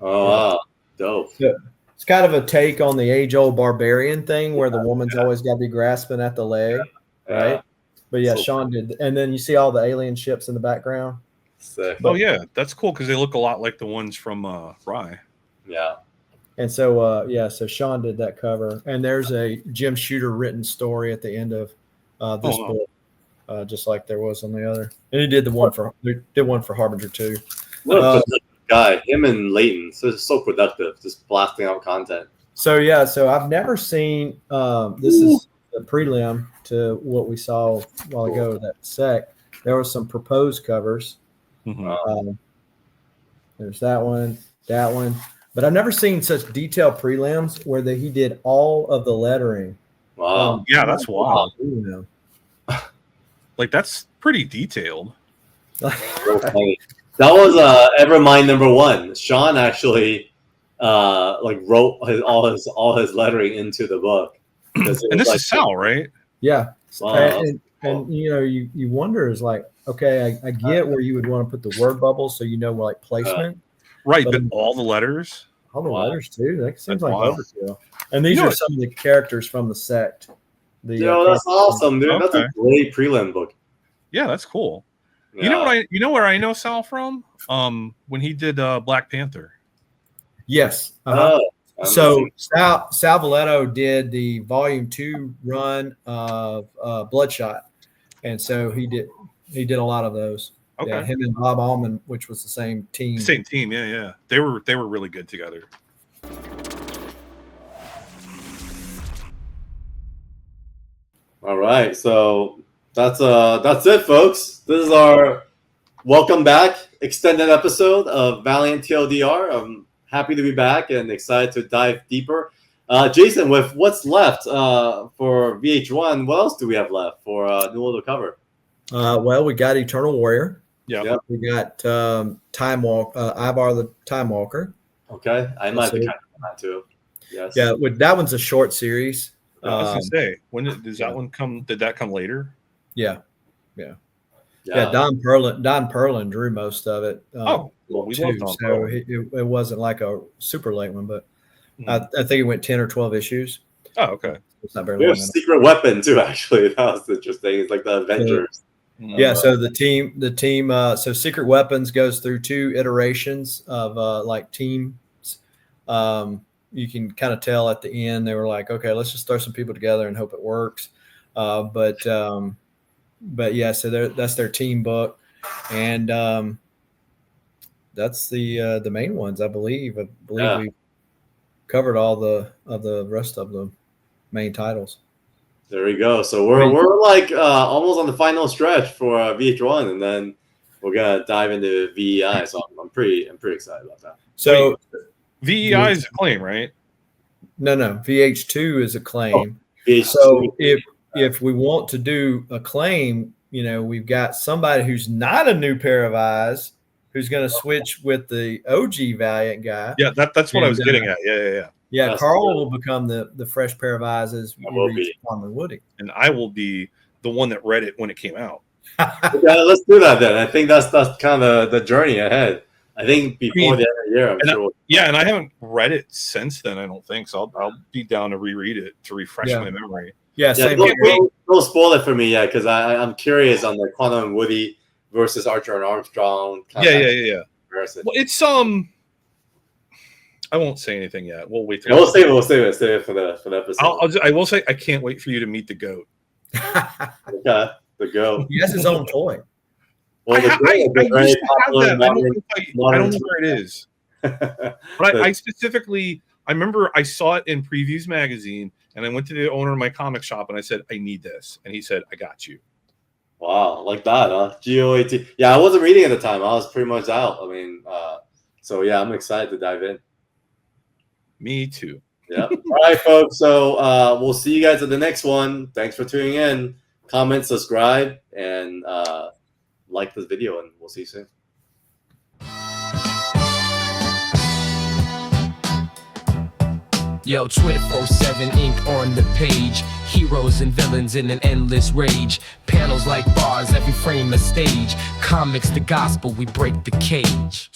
Oh, wow. Dope. Yeah. It's kind of a take on the age-old barbarian thing where the woman's always got to be grasping at the leg, right? But yeah, Sean did. And then you see all the alien ships in the background. Sick. Oh, yeah. That's cool because they look a lot like the ones from Rye. Yeah. And so, so Sean did that cover. And there's a Jim Shooter written story at the end of this book, just like there was on the other. And he did one for Harbinger too. What a productive guy. Him and Layton. So productive, just blasting out content. So I've never seen this is the prelim to what we saw a while ago, that sect. There were some proposed covers. There's that one, but I've never seen such detailed prelims where he did all of the lettering. Wow. Yeah, that's wild. You know. Like that's pretty detailed. So funny. That was Evermind #1. Sean actually wrote all his lettering into the book. And this is Sal, right? Yeah. Wow. And you know, you wonder is like, okay, I get where you would want to put the word bubble so you know like placement. Right, but all the letters? All the letters too. That seems like wild. overkill. And these are some of the characters from the sect. That's awesome, dude. That's a great prelim book. Yeah, that's cool. Yeah. You know where I know Sal from? When he did Black Panther. Yes. So Sal Valetto did the volume 2 run of Bloodshot, and so he did a lot of those. Okay. Yeah, him and Bob Allman, which was the same team. Same team, yeah. They were really good together. All right, so that's it, folks. This is our welcome back extended episode of Valiant TLDR. I'm happy to be back and excited to dive deeper. Jason, with what's left for VH1, what else do we have left for Newell to cover? Well, we got Eternal Warrior. Yeah. We got Time Walk, Ivar the Time Walker. Okay, I might be kind of that too. Yes. Yeah, that one's a short series. I was gonna say, when does that one come? Did that come later? Yeah. Don Perlin drew most of it. Well, we love Don so it wasn't like a super late one, but I think it went 10 or 12 issues. Oh, okay. It's not very We long. have Secret Weapon too. Actually, that was interesting. It's like the Avengers. Yeah. So the team. So Secret Weapons goes through 2 iterations of like teams. You can kind of tell at the end they were like, okay, let's just throw some people together and hope it works. But yeah, so that's their team book, and that's the main ones, I believe. We covered all of the rest of the main titles. There we go. So we're like almost on the final stretch for VH1, and then we're gonna dive into VEI. So I'm pretty excited about that. So VEI is a claim, right? No, VH2 is a claim. VH2. So if we want to do a claim, you know, we've got somebody who's not a new pair of eyes who's going to switch with the OG Valiant guy. Yeah, that's what I was getting at. Yeah. Yeah, Carl will become the fresh pair of eyes as we reach Farmer Woody. And I will be the one that read it when it came out. Yeah, let's do that then. I think that's kind of the journey ahead. I think before the end of the year, I'm sure. And I haven't read it since then, I don't think. So I'll be down to reread it to refresh my memory. Yeah, same don't spoil it for me yet, because I'm curious on the Quantum and Woody versus Archer and Armstrong. Yeah. Comparison. Well, it's I won't say anything yet. We'll wait. We'll save it for the episode. I will say I can't wait for you to meet the goat. Okay, the goat. He has his own toy. Well, I don't know where it is. But I specifically, I remember I saw it in Previews magazine, and I went to the owner of my comic shop and I said, I need this. And he said, I got you. Wow, like that, huh? GOAT. Yeah, I wasn't reading at the time. I was pretty much out. I mean, so yeah, I'm excited to dive in. Me too. Yeah. All right, folks. So we'll see you guys at the next one. Thanks for tuning in. Comment, subscribe, and like this video, and we'll see you soon. Yo, 24/7 ink on the page. Heroes and villains in an endless rage. Panels like bars, every frame a stage. Comics, the gospel, we break the cage.